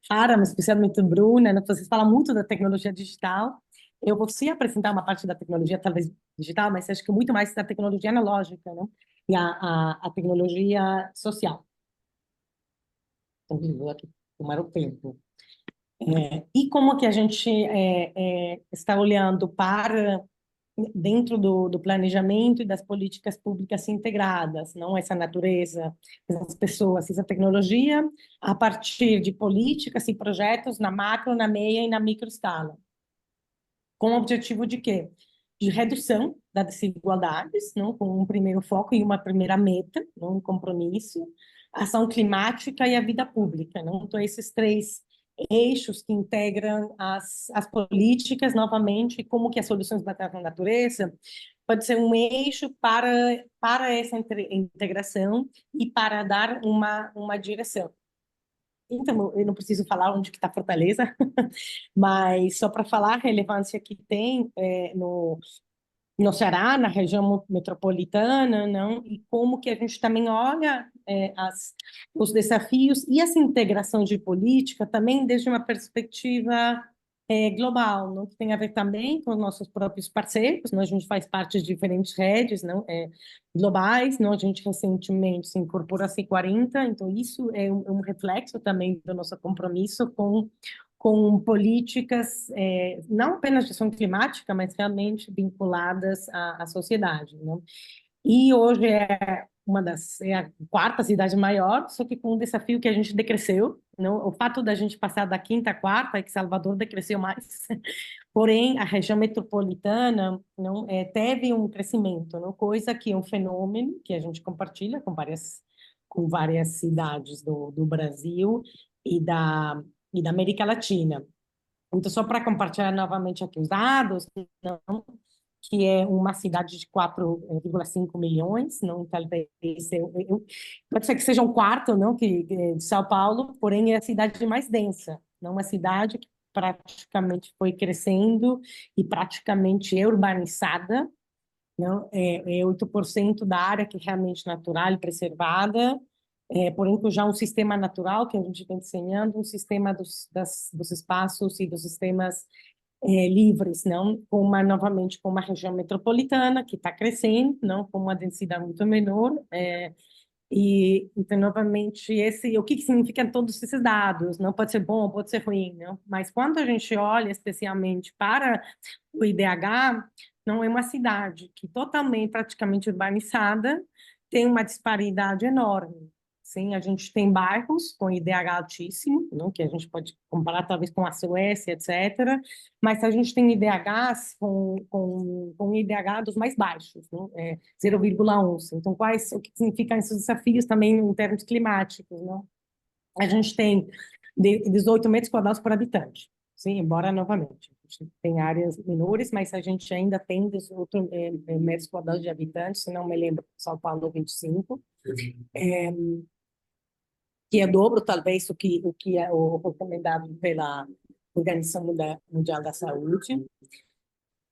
Sara, mas especialmente Bruna, né, vocês falam muito da tecnologia digital. Eu vou sim apresentar uma parte da tecnologia, talvez digital, mas acho que muito mais da tecnologia analógica, né? E a tecnologia social. Então, vou aqui tomar o tempo. E como que a gente está olhando para dentro do planejamento e das políticas públicas integradas, não essa natureza, essas pessoas, essa tecnologia, a partir de políticas e projetos na macro, na meia e na micro escala. Com o objetivo de quê? De redução das desigualdades, não? Com um primeiro foco e uma primeira meta, não? Um compromisso, ação climática e a vida pública, não? Então, esses três eixos que integram as políticas, novamente, como que as soluções baseadas na natureza pode ser um eixo para essa integração e para dar uma direção. Então, eu não preciso falar onde que está Fortaleza, mas só para falar a relevância que tem no Ceará, na região metropolitana, não? E como que a gente também olha os desafios e essa integração de política também desde uma perspectiva global, não? Que tem a ver também com os nossos próprios parceiros, não? A gente faz parte de diferentes redes, não? Globais, não? A gente recentemente se incorporou a C40, então isso é um reflexo também do nosso compromisso com políticas não apenas de ação climática, mas realmente vinculadas à sociedade, não? E hoje é a quarta cidade maior, só que com um desafio que a gente decresceu, não? O fato da gente passar da quinta à quarta é que Salvador decresceu mais. Porém, a região metropolitana não teve um crescimento, não? Coisa que é um fenômeno que a gente compartilha com várias cidades do Brasil e da América Latina. Então, só para compartilhar novamente aqui os dados, não, que é uma cidade de 4,5 milhões, não, talvez pode ser que seja um quarto, não, de São Paulo, porém é a cidade mais densa, não uma cidade que praticamente foi crescendo e praticamente é urbanizada, não, 8% da área que é realmente natural e preservada, porém com já um sistema natural que a gente vem desenhando, um sistema dos espaços e dos sistemas livres, não, novamente com uma região metropolitana que está crescendo, não, com uma densidade muito menor, e então novamente o que significam todos esses dados? Não pode ser bom, pode ser ruim, não, mas quando a gente olha especialmente para o IDH, não é uma cidade que totalmente, praticamente urbanizada, tem uma disparidade enorme. Sim, a gente tem bairros com IDH altíssimo, não, que a gente pode comparar talvez com a Suécia, etc. Mas a gente tem IDHs com IDH dos mais baixos, não? 0,11. Então, o que significam esses desafios também em termos climáticos, não? A gente tem 18 metros quadrados por habitante, sim, embora novamente a gente tem áreas menores, mas a gente ainda tem 18 metros quadrados de habitantes, se não me lembro, São Paulo 25. Que é dobro, talvez, o que é o recomendado pela Organização Mundial da Saúde.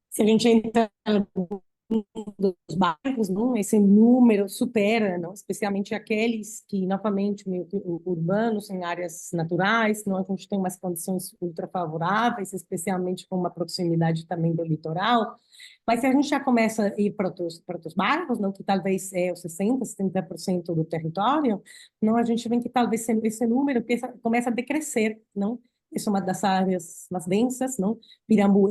Se a gente entra dos bairros, não, esse número supera, não, especialmente aqueles que, novamente, meio urbanos, em áreas naturais, não, a gente tem umas condições ultra favoráveis, especialmente com uma proximidade também do litoral. Mas se a gente já começa a ir para outros bairros, não, que talvez é os 60%, 70% do território, não, a gente vê que talvez esse número começa a decrescer, não? Isso é uma das áreas mais densas, não? Pirambu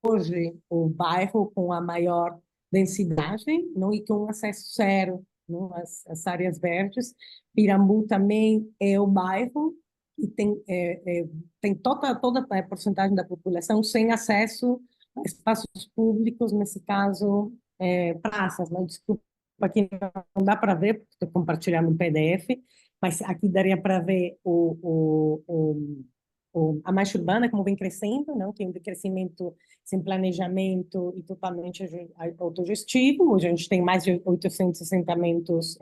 hoje o bairro com a maior densidade, não, e com acesso zero, não, as áreas verdes. Pirambu também é o bairro que tem toda a porcentagem da população sem acesso a espaços públicos, nesse caso, praças, né? Desculpa, aqui não dá para ver, porque estou compartilhando um PDF, mas aqui daria para ver a Marcha Urbana, como vem crescendo, não? Tem um crescimento sem planejamento e totalmente autogestivo. Hoje a gente tem mais de 800 assentamentos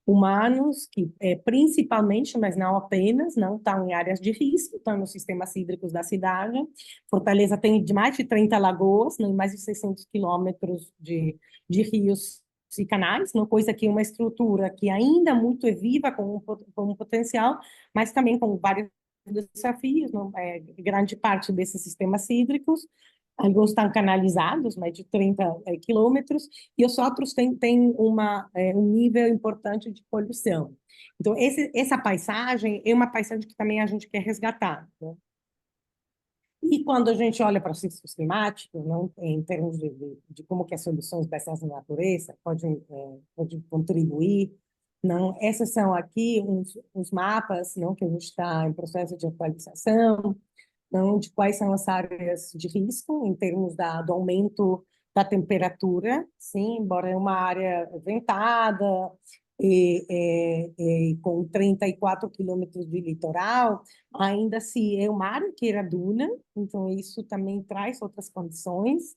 humanos, que principalmente, mas não apenas, não estão em áreas de risco, estão nos sistemas hídricos da cidade. Fortaleza tem mais de 30 lagoas, não? E mais de 600 quilômetros de rios e canais, não? Coisa que é uma estrutura que ainda muito é viva, com um potencial, mas também com vários desafios, não? Grande parte desses sistemas hídricos, alguns estão canalizados, mais de 30 quilômetros, e os outros têm um nível importante de poluição. Então, essa paisagem é uma paisagem que também a gente quer resgatar, né? E quando a gente olha para os riscos climáticos, não, em termos de como que as soluções dessas natureza podem contribuir, não, essas são aqui uns mapas, não, que a gente está em processo de atualização, não, de quais são as áreas de risco em termos do aumento da temperatura, sim, embora é uma área ventada com 34 quilômetros de litoral, ainda assim é uma área que era duna, então isso também traz outras condições.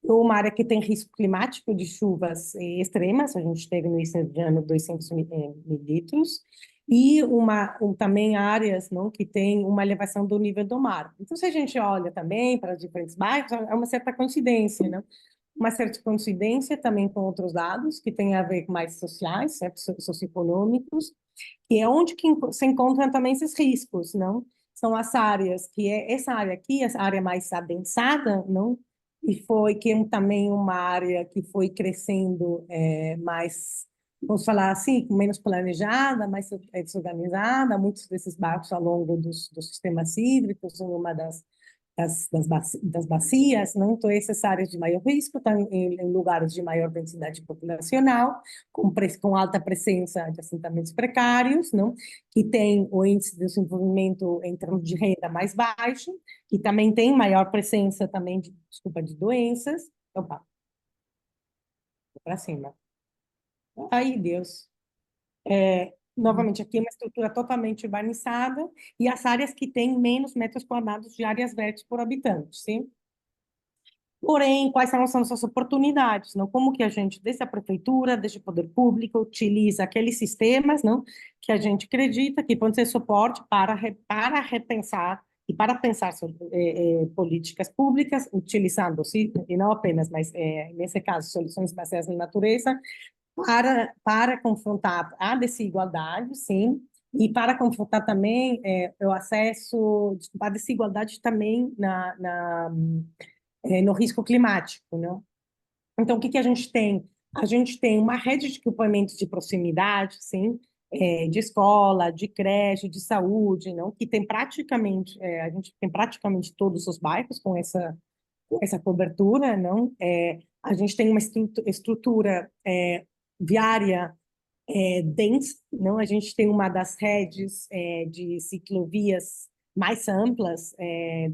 Uma área que tem risco climático de chuvas extremas, a gente teve no início de ano 200 mililitros, e também áreas, não, que tem uma elevação do nível do mar. Então, se a gente olha também para os diferentes bairros, é uma certa coincidência, não? uma certa coincidência também com outros dados que têm a ver com mais sociais, certo? Socioeconômicos, que é onde que se encontram também esses riscos, não? São as áreas que é essa área aqui, essa área mais adensada, não? E foi que também uma área que foi crescendo mais, vamos falar assim, menos planejada, mais desorganizada, muitos desses bairros ao longo dos sistemas hídricos, uma das bacias, não? Então, essas áreas de maior risco estão em lugares de maior densidade populacional, com alta presença de assentamentos precários, não? Que tem o índice de desenvolvimento em termos de renda mais baixo, que também tem maior presença também de doenças. Opa, para cima. Ai, Deus. Novamente, aqui é uma estrutura totalmente urbanizada e as áreas que têm menos metros quadrados de áreas verdes por habitante, sim? Porém, quais são as nossas oportunidades? Não? Como que a gente, desde a prefeitura, desde o poder público, utiliza aqueles sistemas, não, que a gente acredita que podem ser suporte para repensar e para pensar sobre políticas públicas, utilizando, e não apenas, mas nesse caso, soluções baseadas na natureza, para confrontar a desigualdade, sim, e para confrontar também o acesso, a desigualdade também no risco climático, não? Então, o que que a gente tem? A gente tem uma rede de equipamentos de proximidade, sim, de escola, de creche, de saúde, não? Que tem praticamente, a gente tem praticamente todos os bairros com essa cobertura, não? A gente tem uma estrutura viária densa, não? A gente tem uma das redes de ciclovias mais amplas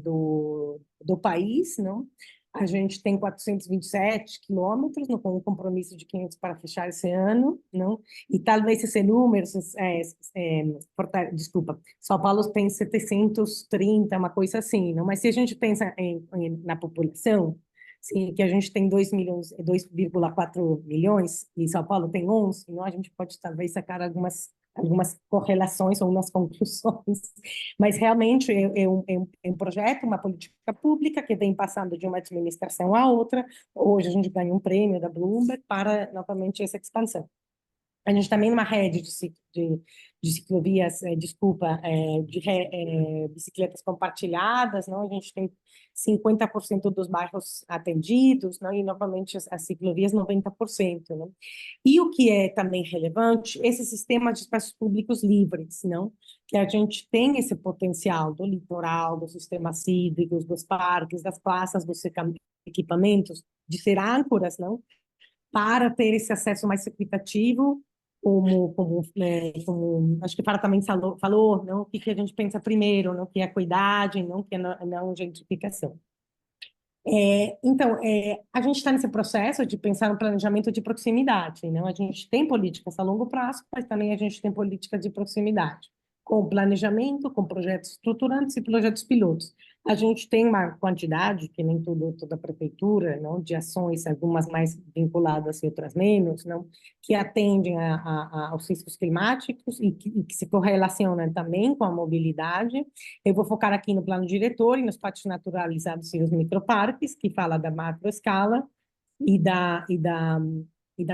do país, não? A gente tem 427 quilômetros, com um compromisso de 500 para fechar esse ano, não? E talvez esse número, desculpa, São Paulo tem 730, uma coisa assim, não? Mas se a gente pensa na população, sim, que a gente tem 2,4 milhões e São Paulo tem 11, então a gente pode talvez sacar algumas correlações ou umas conclusões, mas realmente é um projeto, uma política pública que vem passando de uma administração a outra. Hoje a gente ganha um prêmio da Bloomberg para, novamente, essa expansão. A gente também uma rede de ciclovias, bicicletas compartilhadas, não? A gente tem 50% dos bairros atendidos, não? E novamente as ciclovias 90%, não? E o que é também relevante, esse sistema de espaços públicos livres, não? Que a gente tem esse potencial do litoral, dos sistemas hídricos, dos parques, das praças, dos equipamentos, de ser âncoras, não? Para ter esse acesso mais equitativo, como acho que o Fara também falou, não, o que a gente pensa primeiro, não, que é a equidade, não que é não gentrificação. Então, a gente está nesse processo de pensar no planejamento de proximidade, não? A gente tem políticas a longo prazo, mas também a gente tem políticas de proximidade, com planejamento, com projetos estruturantes e projetos pilotos. A gente tem uma quantidade, que nem toda a prefeitura, não, de ações, algumas mais vinculadas e outras menos, não, que atendem aos riscos climáticos e que se correlacionam também com a mobilidade. Eu vou focar aqui no plano diretor e nos pátios naturalizados e os microparques, que fala da macroescala e da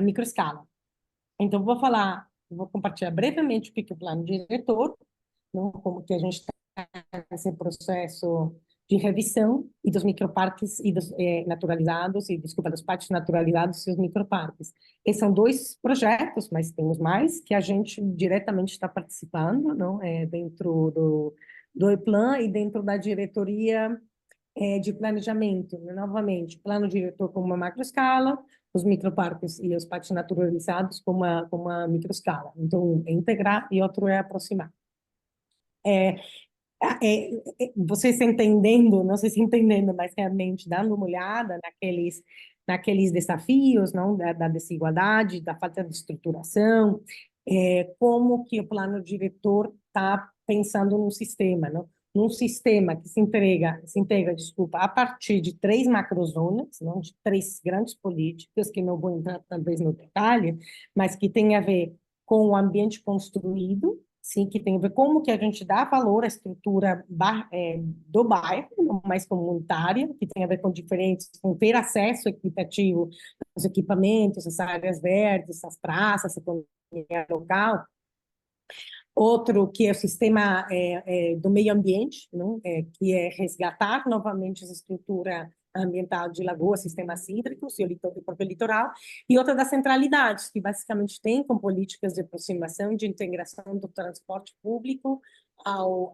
microescala. Então, vou compartilhar brevemente o que é o plano diretor, não, como que a gente está nesse processo de revisão e dos microparques e dos naturalizados, dos pátios naturalizados e os microparques. Esses são 2 projetos, mas temos mais, que a gente diretamente está participando, não? Dentro do EPLAN e dentro da diretoria de planejamento, né? Novamente, plano diretor como uma macroescala, os microparques e os pátios naturalizados como uma microescala. Então, um é integrar e outro é aproximar. Vocês entendendo, não sei se entendendo, mas realmente dando uma olhada naqueles desafios, não, da desigualdade, da falta de estruturação, como que o plano diretor está pensando num sistema, não? Num sistema que se integra, desculpa, a partir de 3 macrozonas, não, de 3 grandes políticas, que não vou entrar talvez no detalhe, mas que tem a ver com o ambiente construído, sim, que tem a ver como que a gente dá valor à estrutura do bairro, pouco mais comunitária, que tem a ver com ter acesso equitativo aos equipamentos, às áreas verdes, às praças, à economia local. Outro que é o sistema do meio ambiente, não? Que é resgatar novamente a estrutura ambiental de lagoas, sistemas hídricos e o próprio litoral, e outra das centralidades, que basicamente tem com políticas de aproximação, de integração do transporte público ao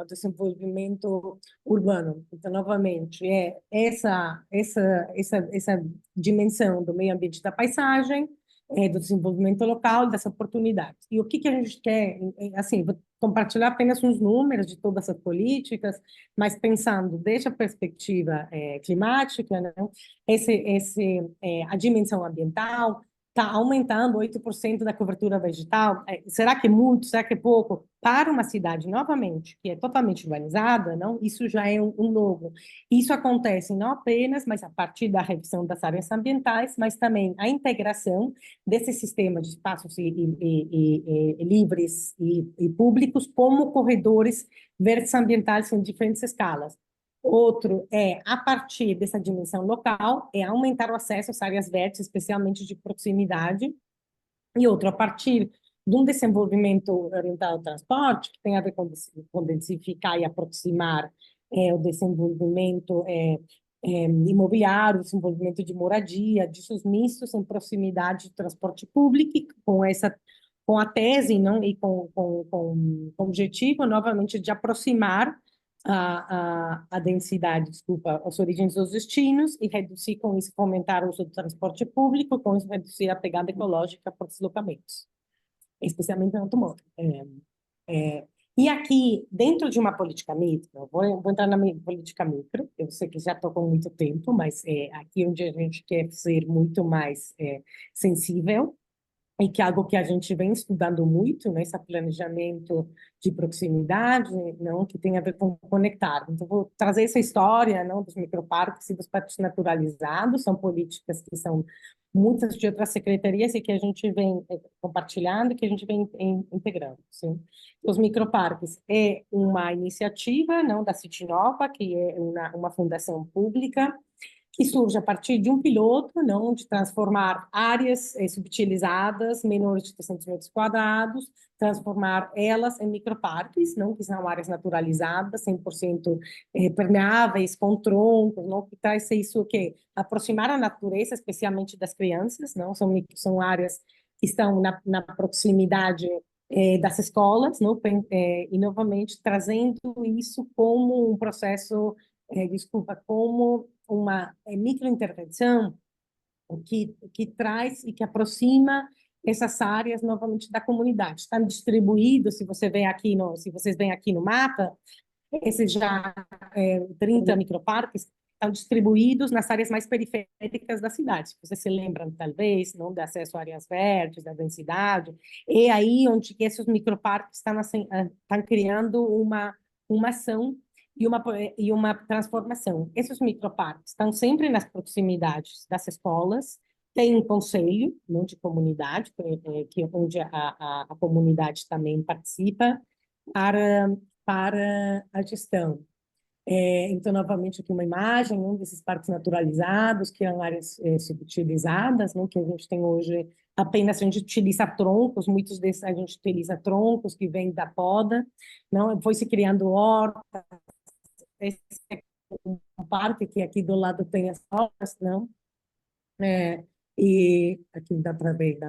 desenvolvimento urbano. Então, novamente, essa dimensão do meio ambiente, da paisagem, do desenvolvimento local, dessa oportunidade. E o que a gente quer, assim, vou compartilhar apenas uns números de todas essas políticas, mas pensando desde a perspectiva climática, né, a dimensão ambiental está aumentando 8% da cobertura vegetal. Será que é muito? Será que é pouco? Para uma cidade, novamente, que é totalmente urbanizada, não? Isso já é um novo. Isso acontece não apenas, mas a partir da revisão das áreas ambientais, mas também a integração desse sistema de espaços livres e públicos como corredores verdes ambientais em diferentes escalas. Outro a partir dessa dimensão local, aumentar o acesso às áreas verdes, especialmente de proximidade. E outro, a partir de um desenvolvimento orientado ao transporte, que tem a ver com densificar e aproximar o desenvolvimento imobiliário, o desenvolvimento de moradia, disso mistos em proximidade de transporte público, com a tese, não, e com o objetivo, novamente, de aproximar a densidade, as origens dos destinos e reduzir com isso, fomentar o uso do transporte público, com isso reduzir a pegada ecológica por deslocamentos, especialmente no automóvel. E aqui, dentro de uma política micro, vou entrar na política micro, eu sei que já estou com muito tempo, mas aqui onde a gente quer ser muito mais sensível, e que é algo que a gente vem estudando muito, né, esse planejamento de proximidade, não, que tem a ver com conectar. Então, vou trazer essa história, não, dos microparques e dos parques naturalizados, são políticas que são muitas de outras secretarias e que a gente vem compartilhando, que a gente vem integrando, sim. Os microparques é uma iniciativa, não, da City Nova, que é uma fundação pública, que surge a partir de um piloto, não, de transformar áreas subutilizadas, menores de 300 metros quadrados, transformar elas em microparques, não, que são áreas naturalizadas, 100% permeáveis, com troncos, não, que traz isso que aproximar a natureza, especialmente das crianças, não, são áreas que estão na proximidade das escolas, não, e novamente trazendo isso como um processo, como uma microintervenção que traz e que aproxima essas áreas novamente da comunidade. Estão distribuídos, se vocês veem aqui no mapa, esses já 30 microparques estão distribuídos nas áreas mais periféricas da cidade. Vocês se lembram, talvez, não, de acesso a áreas verdes, da densidade. É aí onde esses microparques estão criando uma ação e uma transformação. Esses microparques estão sempre nas proximidades das escolas, tem um conselho, não, de comunidade, onde a comunidade também participa para a gestão. Então, novamente, aqui uma imagem, desses parques naturalizados, que são áreas subutilizadas, que a gente tem hoje apenas, a gente utiliza troncos, muitos desses a gente utiliza troncos que vêm da poda, não, foi se criando hortas. Esse é um parque que aqui do lado tem as hortas, não? E aqui dá para ver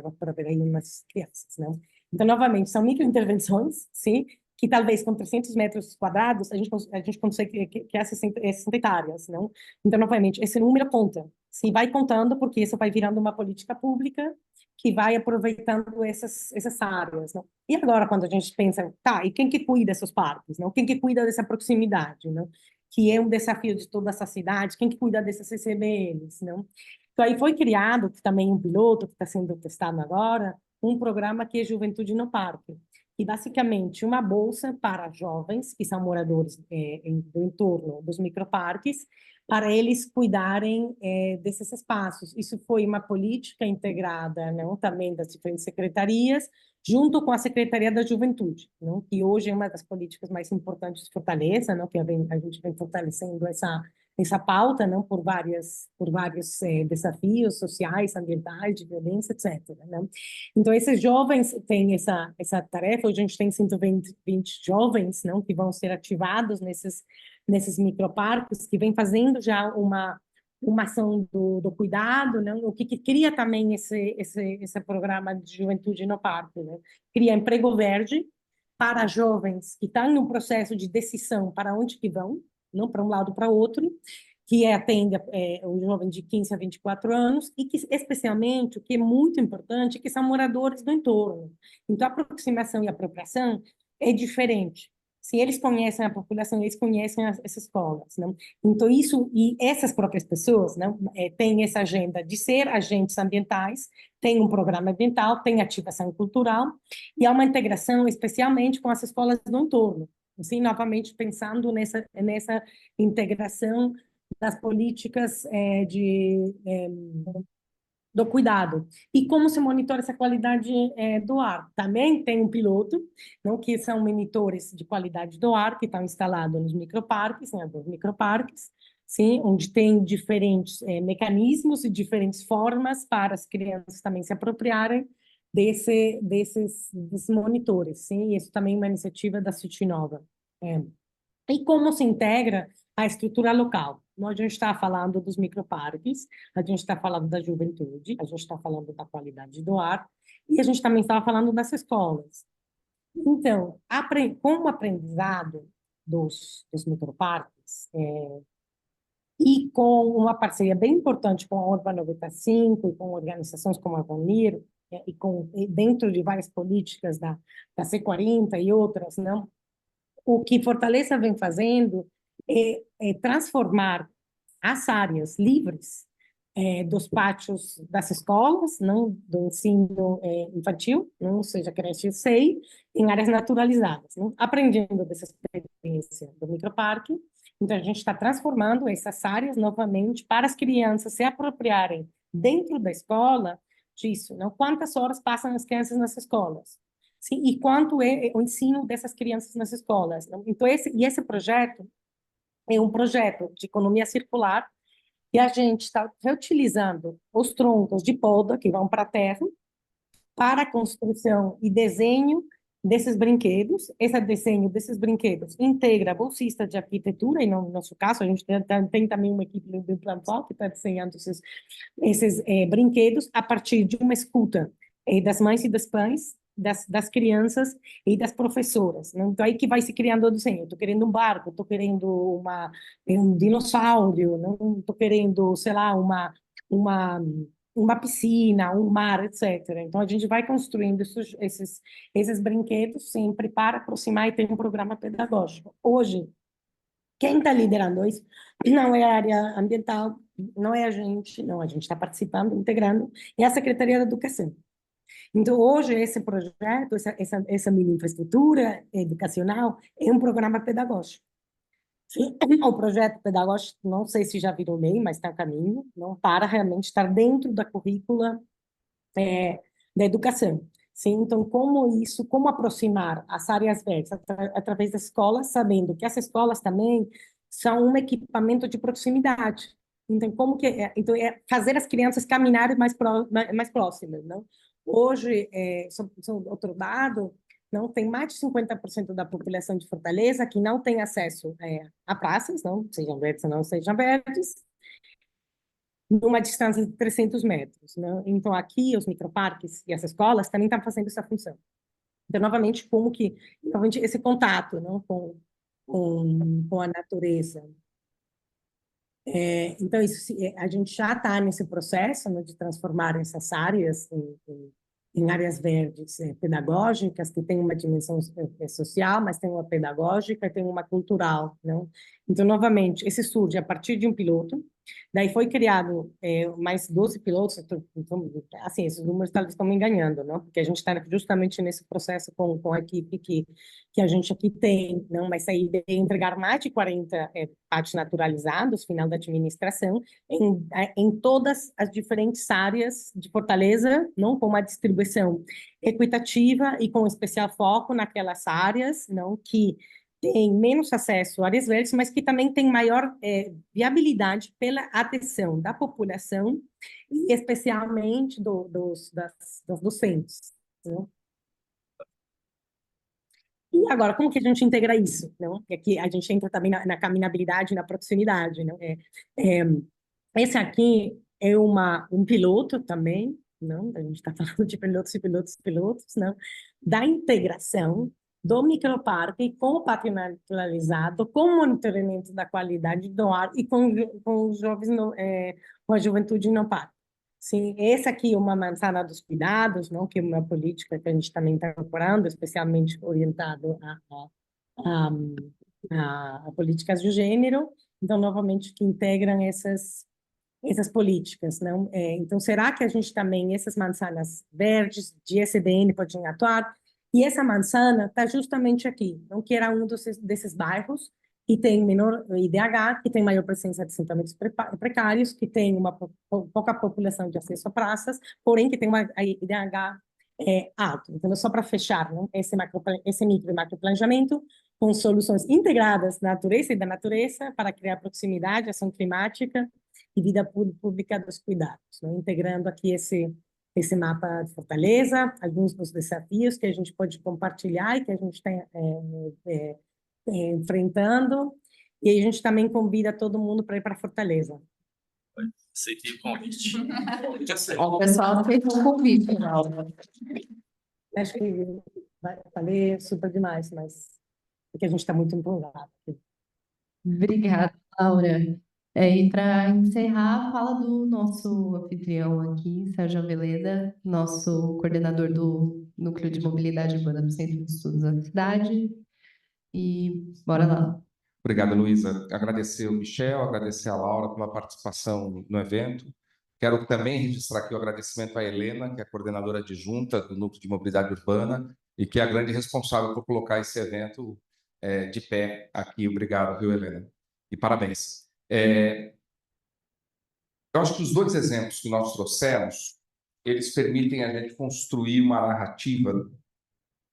aí umas crianças, não? Então, novamente, são microintervenções, sim, que talvez com 300 metros quadrados a gente consegue criar 60 hectares, não? Então, novamente, esse número conta. Sim, vai contando, porque isso vai virando uma política pública que vai aproveitando essas áreas, não? E agora, quando a gente pensa, tá, e quem que cuida desses parques, não? Quem que cuida dessa proximidade, não? Que é um desafio de toda essa cidade, quem que cuida dessas CCBNs, não? Então, aí foi criado, também um piloto que está sendo testado agora, um programa que é Juventude no Parque, que basicamente uma bolsa para jovens que são moradores do entorno dos microparques, para eles cuidarem desses espaços. Isso foi uma política integrada, não, também das diferentes secretarias, junto com a Secretaria da Juventude, não? Que hoje é uma das políticas mais importantes de Fortaleza, não? Que a gente vem fortalecendo essa pauta, não? Por vários desafios sociais, ambientais, de violência, etc. Não? Então, esses jovens têm essa tarefa. Hoje a gente tem 120 jovens, não? Que vão ser ativados nesses microparques, que vem fazendo já uma ação do cuidado, né? O que cria também esse programa de juventude no parque, né? Cria emprego verde para jovens que estão num processo de decisão para onde que vão, não para um lado ou para outro, que atende o jovem de 15 a 24 anos e que, especialmente, o que é muito importante, que são moradores do entorno. Então, a aproximação e a apropriação é diferente. Se eles conhecem a população, eles conhecem as escolas, não? Então, isso, e essas próprias pessoas, não, têm essa agenda de ser agentes ambientais, tem um programa ambiental, tem ativação cultural, e há uma integração, especialmente com as escolas do entorno. Assim, novamente, pensando nessa integração das políticas do cuidado. E como se monitora essa qualidade do ar? Também tem um piloto, não, que são monitores de qualidade do ar, que estão instalados nos microparques, né, dos microparques, sim, onde tem diferentes mecanismos e diferentes formas para as crianças também se apropriarem desses monitores, sim, isso também é uma iniciativa da City Nova. E como se integra a estrutura local? A gente está falando dos microparques, a gente está falando da juventude, a gente está falando da qualidade do ar, e a gente também estava falando das escolas. Então, com o aprendizado dos microparques, e com uma parceria bem importante com a Urban 95 e com organizações como a Vanir, e dentro de várias políticas da C40 e outras, não? O que Fortaleza vem fazendo é transformar as áreas livres dos pátios das escolas, não do ensino infantil, não seja creche e SEI, em áreas naturalizadas, não? Aprendendo dessa experiência do microparque. Então, a gente está transformando essas áreas novamente para as crianças se apropriarem dentro da escola disso, não? Quantas horas passam as crianças nas escolas? Sim, e quanto é o ensino dessas crianças nas escolas, não? Então, esse projeto é um projeto de economia circular e a gente está reutilizando os troncos de poda que vão para a terra para a construção e desenho desses brinquedos. Esse desenho desses brinquedos integra bolsista de arquitetura, e no nosso caso, a gente tem também uma equipe do Plantal que está desenhando esses brinquedos a partir de uma escuta das mães e dos pais, das crianças e das professoras. Né? Então, aí que vai se criando o desenho. Estou querendo um barco, estou querendo um dinossauro, não estou querendo, sei lá, uma piscina, um mar, etc. Então, a gente vai construindo esses brinquedos sempre para aproximar e ter um programa pedagógico. Hoje, quem está liderando isso não é a área ambiental, não é a gente está participando, integrando, é a Secretaria da Educação. Então, hoje, esse projeto, essa mini infraestrutura educacional é um programa pedagógico. Sim, o projeto pedagógico, não sei se já virou lei, mas está a caminho, não para realmente estar dentro da currícula da educação. Sim, então, como aproximar as áreas verdes através das escolas, sabendo que as escolas também são um equipamento de proximidade. Então, então fazer as crianças caminharem mais próximas, não? Hoje, outro dado, não tem mais de 50% da população de Fortaleza que não tem acesso a praças, não sejam verdes ou não sejam verdes, numa distância de 300 metros. Né? Então, aqui, os microparques e as escolas também estão fazendo essa função. Então, novamente, esse contato, não, com a natureza. Então, a gente já está nesse processo, né, de transformar essas áreas em áreas verdes pedagógicas, que tem uma dimensão social, mas tem uma pedagógica e tem uma cultural. Não? Então, novamente, esse surge a partir de um piloto, Daí foi criado mais 12 pilotos, então, assim, esses números talvez estão me enganando, não? Porque a gente está justamente nesse processo com a equipe que a gente aqui tem, não? Mas aí de entregar mais de 40 patos naturalizados, final da administração, em todas as diferentes áreas de Fortaleza, não, com uma distribuição equitativa e com especial foco naquelas áreas, não, que tem menos acesso a áreas verdes, mas que também tem maior viabilidade pela atenção da população e especialmente dos docentes, né? E agora, como que a gente integra isso, não? Porque aqui a gente entra também na caminhabilidade, na proximidade, não? Esse aqui é um piloto também, não? A gente está falando de pilotos, não? Da integração do microparque com o parque naturalizado, com o monitoramento da qualidade do ar e com os jovens com a juventude no parque. Sim, essa aqui é uma manzana dos cuidados, não? Que é uma política que a gente também está incorporando, especialmente orientado a políticas de gênero. Então, novamente, que integram essas políticas, não? Então, será que a gente também, essas manzanas verdes de SBN podem atuar? E essa manzana está justamente aqui, não? Que era um desses bairros que tem menor IDH, que tem maior presença de assentamentos precários, que tem uma pouca população de acesso a praças, porém que tem uma IDH alto. Então, só para fechar, não? Esse micro e macro planejamento com soluções integradas da natureza e da natureza para criar proximidade, ação climática e vida pública dos cuidados, né? Integrando aqui esse mapa de Fortaleza, alguns dos desafios que a gente pode compartilhar e que a gente está enfrentando, e a gente também convida todo mundo para ir para Fortaleza. Aceitei o convite. O pessoal aceitou o convite, Laura. Acho que vai valer super demais, mas porque a gente está muito empolgado. Obrigada, Laura. E para encerrar, fala do nosso anfitrião aqui, Sérgio Aveleda, nosso coordenador do Núcleo de Mobilidade Urbana do Centro de Estudos da cidade. E bora lá. Obrigado, Luísa. Agradecer o Michel, agradecer a Laura pela participação no evento. Quero também registrar aqui o agradecimento à Helena, que é a coordenadora adjunta do Núcleo de Mobilidade Urbana e que é a grande responsável por colocar esse evento de pé aqui. Obrigado, viu, Helena? E parabéns. Eu acho que os dois exemplos que nós trouxemos, eles permitem a gente construir uma narrativa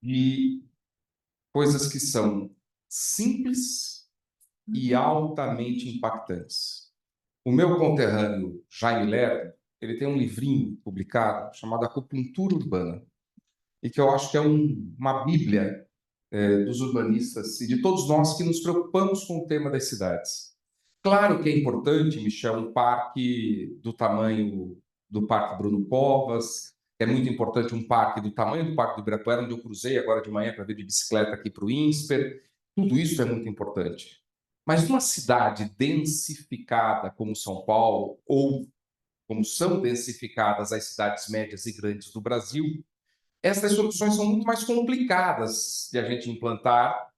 de coisas que são simples e altamente impactantes. O meu conterrâneo, Jaime Lerner, ele tem um livrinho publicado chamado Acupuntura Urbana, e que eu acho que é uma bíblia dos urbanistas e de todos nós que nos preocupamos com o tema das cidades. Claro que é importante, Michel, um parque do tamanho do Parque Bruno Covas, é muito importante um parque do tamanho do Parque do Ibirapuera, onde eu cruzei agora de manhã para vir de bicicleta aqui para o INSPER. Tudo isso é muito importante. Mas numa cidade densificada como São Paulo, ou como são densificadas as cidades médias e grandes do Brasil, essas soluções são muito mais complicadas de a gente implantar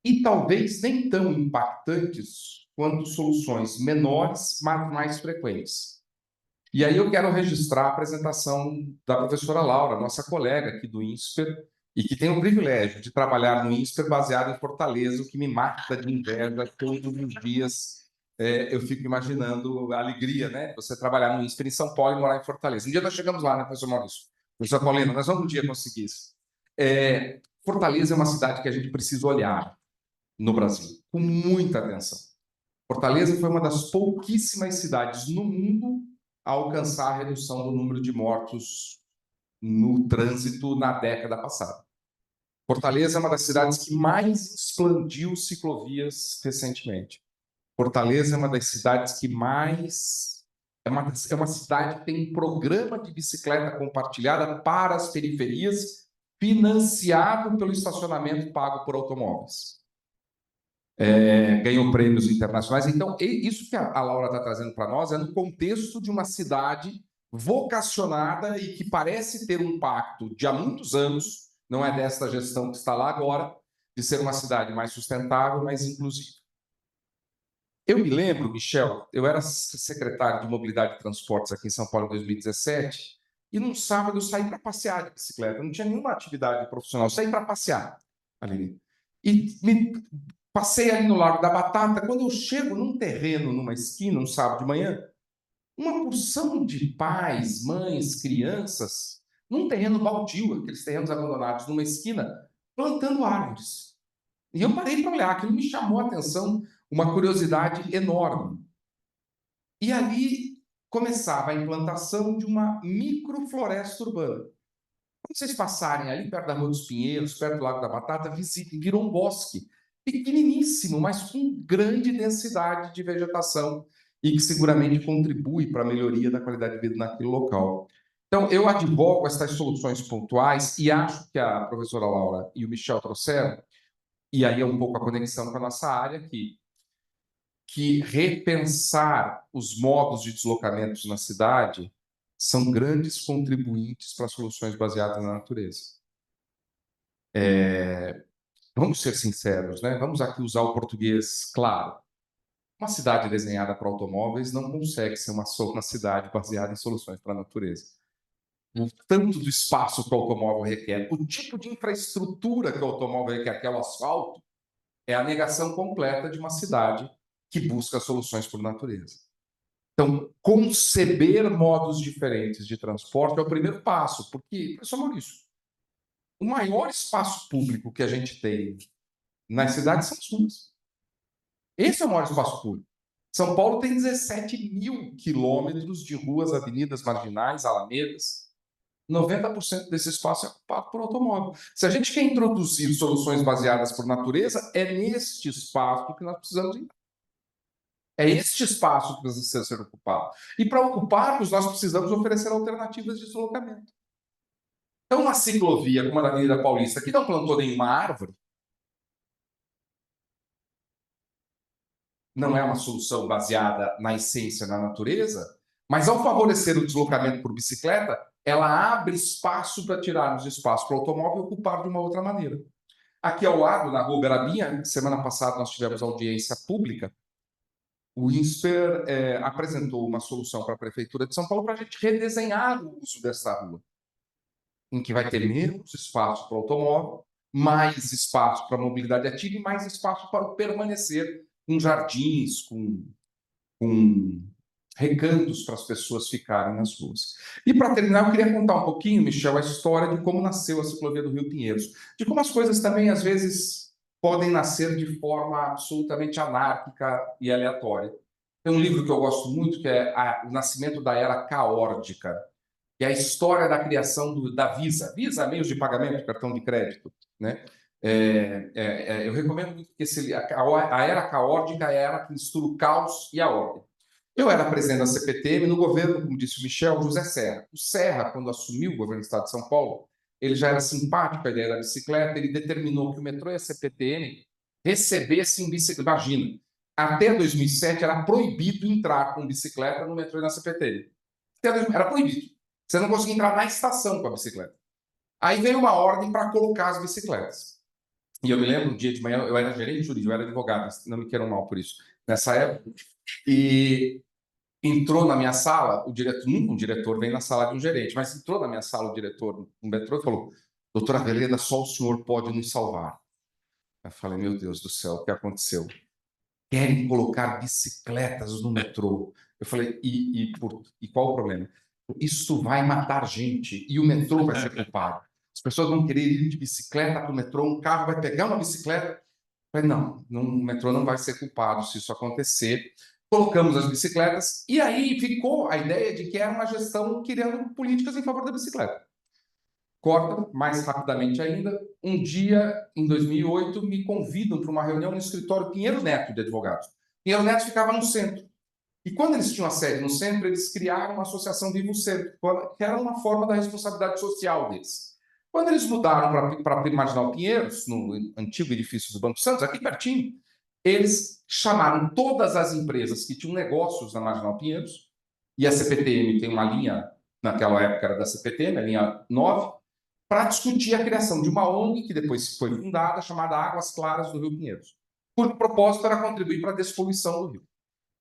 e talvez nem tão impactantes quanto soluções menores, mas mais frequentes. E aí eu quero registrar a apresentação da professora Laura, nossa colega aqui do INSPER, e que tem o privilégio de trabalhar no INSPER baseado em Fortaleza, o que me mata de inveja todos os dias. Eu fico imaginando a alegria, né? Você trabalhar no INSPER em São Paulo e morar em Fortaleza. Um dia nós chegamos lá, né, professor Maurício? Professor Paulino, nós vamos um dia conseguir isso. Fortaleza é uma cidade que a gente precisa olhar no Brasil, com muita atenção. Fortaleza foi uma das pouquíssimas cidades no mundo a alcançar a redução do número de mortos no trânsito na década passada. Fortaleza é uma das cidades que mais expandiu ciclovias recentemente. Fortaleza é uma das cidades que mais... É uma cidade que tem um programa de bicicleta compartilhada para as periferias, financiado pelo estacionamento pago por automóveis. Ganhou prêmios internacionais. Então, isso que a Laura está trazendo para nós é no contexto de uma cidade vocacionada e que parece ter um pacto de há muitos anos, não é desta gestão que está lá agora, de ser uma cidade mais sustentável, mais inclusiva. Eu me lembro, Michel, eu era secretário de Mobilidade e Transportes aqui em São Paulo em 2017, e num sábado eu saí para passear de bicicleta, eu não tinha nenhuma atividade profissional, eu saí para passear ali. E passei ali no Largo da Batata, quando eu chego num terreno, numa esquina, um sábado de manhã, uma porção de pais, mães, crianças, num terreno baldio, aqueles terrenos abandonados, numa esquina, plantando árvores. E eu parei para olhar, aquilo me chamou a atenção, uma curiosidade enorme. E ali começava a implantação de uma microfloresta urbana. Quando vocês passarem ali perto da Rua dos Pinheiros, perto do Lago da Batata, visitem, virou um bosque pequeniníssimo, mas com grande densidade de vegetação e que seguramente contribui para a melhoria da qualidade de vida naquele local. Então, eu advogo essas soluções pontuais e acho que a professora Laura e o Michel trouxeram, e aí é um pouco a conexão com a nossa área, que repensar os modos de deslocamentos na cidade são grandes contribuintes para soluções baseadas na natureza. Vamos ser sinceros, né? Vamos aqui usar o português claro. Uma cidade desenhada para automóveis não consegue ser uma cidade baseada em soluções para a natureza. O tanto do espaço que o automóvel requer, o tipo de infraestrutura que o automóvel requer, que é o asfalto, é a negação completa de uma cidade que busca soluções por natureza. Então, conceber modos diferentes de transporte é o primeiro passo, porque, professor Maurício, o maior espaço público que a gente tem nas cidades são as ruas. Esse é o maior espaço público. São Paulo tem 17 mil quilômetros de ruas, avenidas marginais, alamedas. 90% desse espaço é ocupado por automóvel. Se a gente quer introduzir soluções baseadas por natureza, é neste espaço que nós precisamos entrar. É este espaço que precisa ser ocupado. E para ocuparmos, nós precisamos oferecer alternativas de deslocamento. Então, uma ciclovia como a da Avenida Paulista, que não plantou nenhuma árvore, não é uma solução baseada na essência, na natureza, mas ao favorecer o deslocamento por bicicleta, ela abre espaço para tirarmos espaço para o automóvel e ocupar de uma outra maneira. Aqui ao lado, na Rua Berabinha, semana passada nós tivemos audiência pública, o INSPER apresentou uma solução para a Prefeitura de São Paulo para a gente redesenhar o uso dessa rua, em que vai ter menos espaço para o automóvel, mais espaço para a mobilidade ativa e mais espaço para permanecer com jardins, com recantos para as pessoas ficarem nas ruas. E para terminar, eu queria contar um pouquinho, Michel, a história de como nasceu a ciclovia do Rio Pinheiros, de como as coisas também, às vezes, podem nascer de forma absolutamente anárquica e aleatória. Tem um livro que eu gosto muito, que é O Nascimento da Era Caórdica, que é a história da criação da Visa. Visa, meios de pagamento, cartão de crédito, né? Eu recomendo muito que a Era Caórdica é a era que mistura o caos e a ordem. Eu era presidente da CPTM no governo, como disse o Michel, José Serra. O Serra, quando assumiu o governo do Estado de São Paulo, ele já era simpático à ideia da bicicleta, ele determinou que o metrô e a CPTM recebessem bicicleta. Imagina, até 2007 era proibido entrar com bicicleta no metrô e na CPTM. Era proibido. Você não conseguia entrar na estação com a bicicleta. Aí veio uma ordem para colocar as bicicletas. E eu me lembro, um dia de manhã, eu era gerente jurídico, eu era advogado, não me queiram mal por isso, nessa época, e entrou na minha sala, nunca um diretor vem na sala de um gerente, mas entrou na minha sala o diretor no metrô e falou: doutora Veleda, só o senhor pode nos salvar. Eu falei: meu Deus do céu, o que aconteceu? Querem colocar bicicletas no metrô. Eu falei: e qual o problema? Isso vai matar gente e o metrô vai ser culpado. As pessoas vão querer ir de bicicleta para o metrô, um carro vai pegar uma bicicleta. Eu falei: não, o metrô não vai ser culpado se isso acontecer. Colocamos as bicicletas e aí ficou a ideia de que era uma gestão criando políticas em favor da bicicleta. Corta, mais rapidamente ainda, um dia, em 2008, me convidam para uma reunião no escritório Pinheiro Neto de advogados. Pinheiro Neto ficava no centro. E quando eles tinham a sede no centro, eles criaram uma associação Vivo Centro, que era uma forma da responsabilidade social deles. Quando eles mudaram para Marginal Pinheiros, no antigo edifício do Banco Santos, aqui pertinho, eles chamaram todas as empresas que tinham negócios na Marginal Pinheiros, e a CPTM tem uma linha, naquela época era da CPTM, a linha 9, para discutir a criação de uma ONG, que depois foi fundada, chamada Águas Claras do Rio Pinheiros. O propósito era contribuir para a despoluição do rio.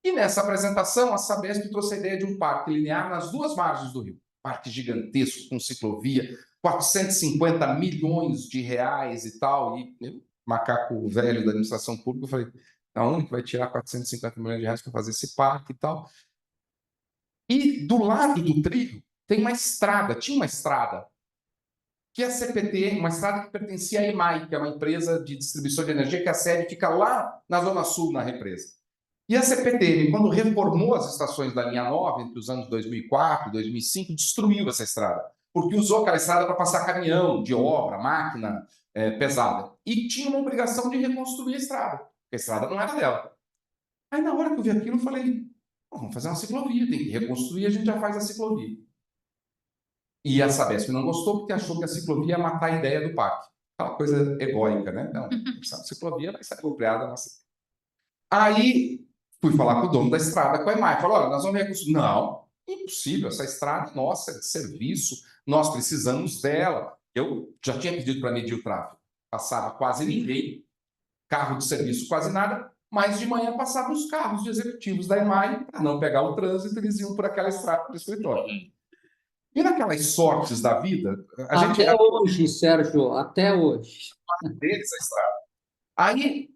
E nessa apresentação, a Sabesp trouxe a ideia de um parque linear nas duas margens do rio. Parque gigantesco, com ciclovia, 450 milhões de reais e tal. E eu, macaco velho da administração pública, eu falei, aonde que vai tirar 450 milhões de reais para fazer esse parque e tal? E do lado do trilho tem uma estrada, tinha uma estrada, que a CPT, uma estrada que pertencia à EMAI, que é uma empresa de distribuição de energia, que a sede fica lá na Zona Sul, na represa. E a CPT, quando reformou as estações da linha 9, entre os anos 2004 e 2005, destruiu essa estrada, porque usou aquela estrada para passar caminhão de obra, máquina pesada. E tinha uma obrigação de reconstruir a estrada, porque a estrada não era dela. Aí, na hora que eu vi aquilo, eu falei, vamos fazer uma ciclovia, tem que reconstruir, a gente já faz a ciclovia. E a Sabesp não gostou porque achou que a ciclovia ia matar a ideia do parque. Aquela coisa egóica, né? Não, a ciclovia vai ser apropriada. Nossa. Aí fui falar com o dono da estrada, com a EMAI, falou, olha, nós vamos reconstruir. Não, impossível, essa estrada nossa é de serviço, nós precisamos dela. Eu já tinha pedido para medir o tráfego. Passava quase ninguém, carro de serviço quase nada, mas de manhã passavam os carros de executivos da EMAI, para não pegar o trânsito, eles iam por aquela estrada para o escritório. E naquelas sortes da vida, a gente... Até hoje, Sérgio, até hoje. Deles a estrada. Aí,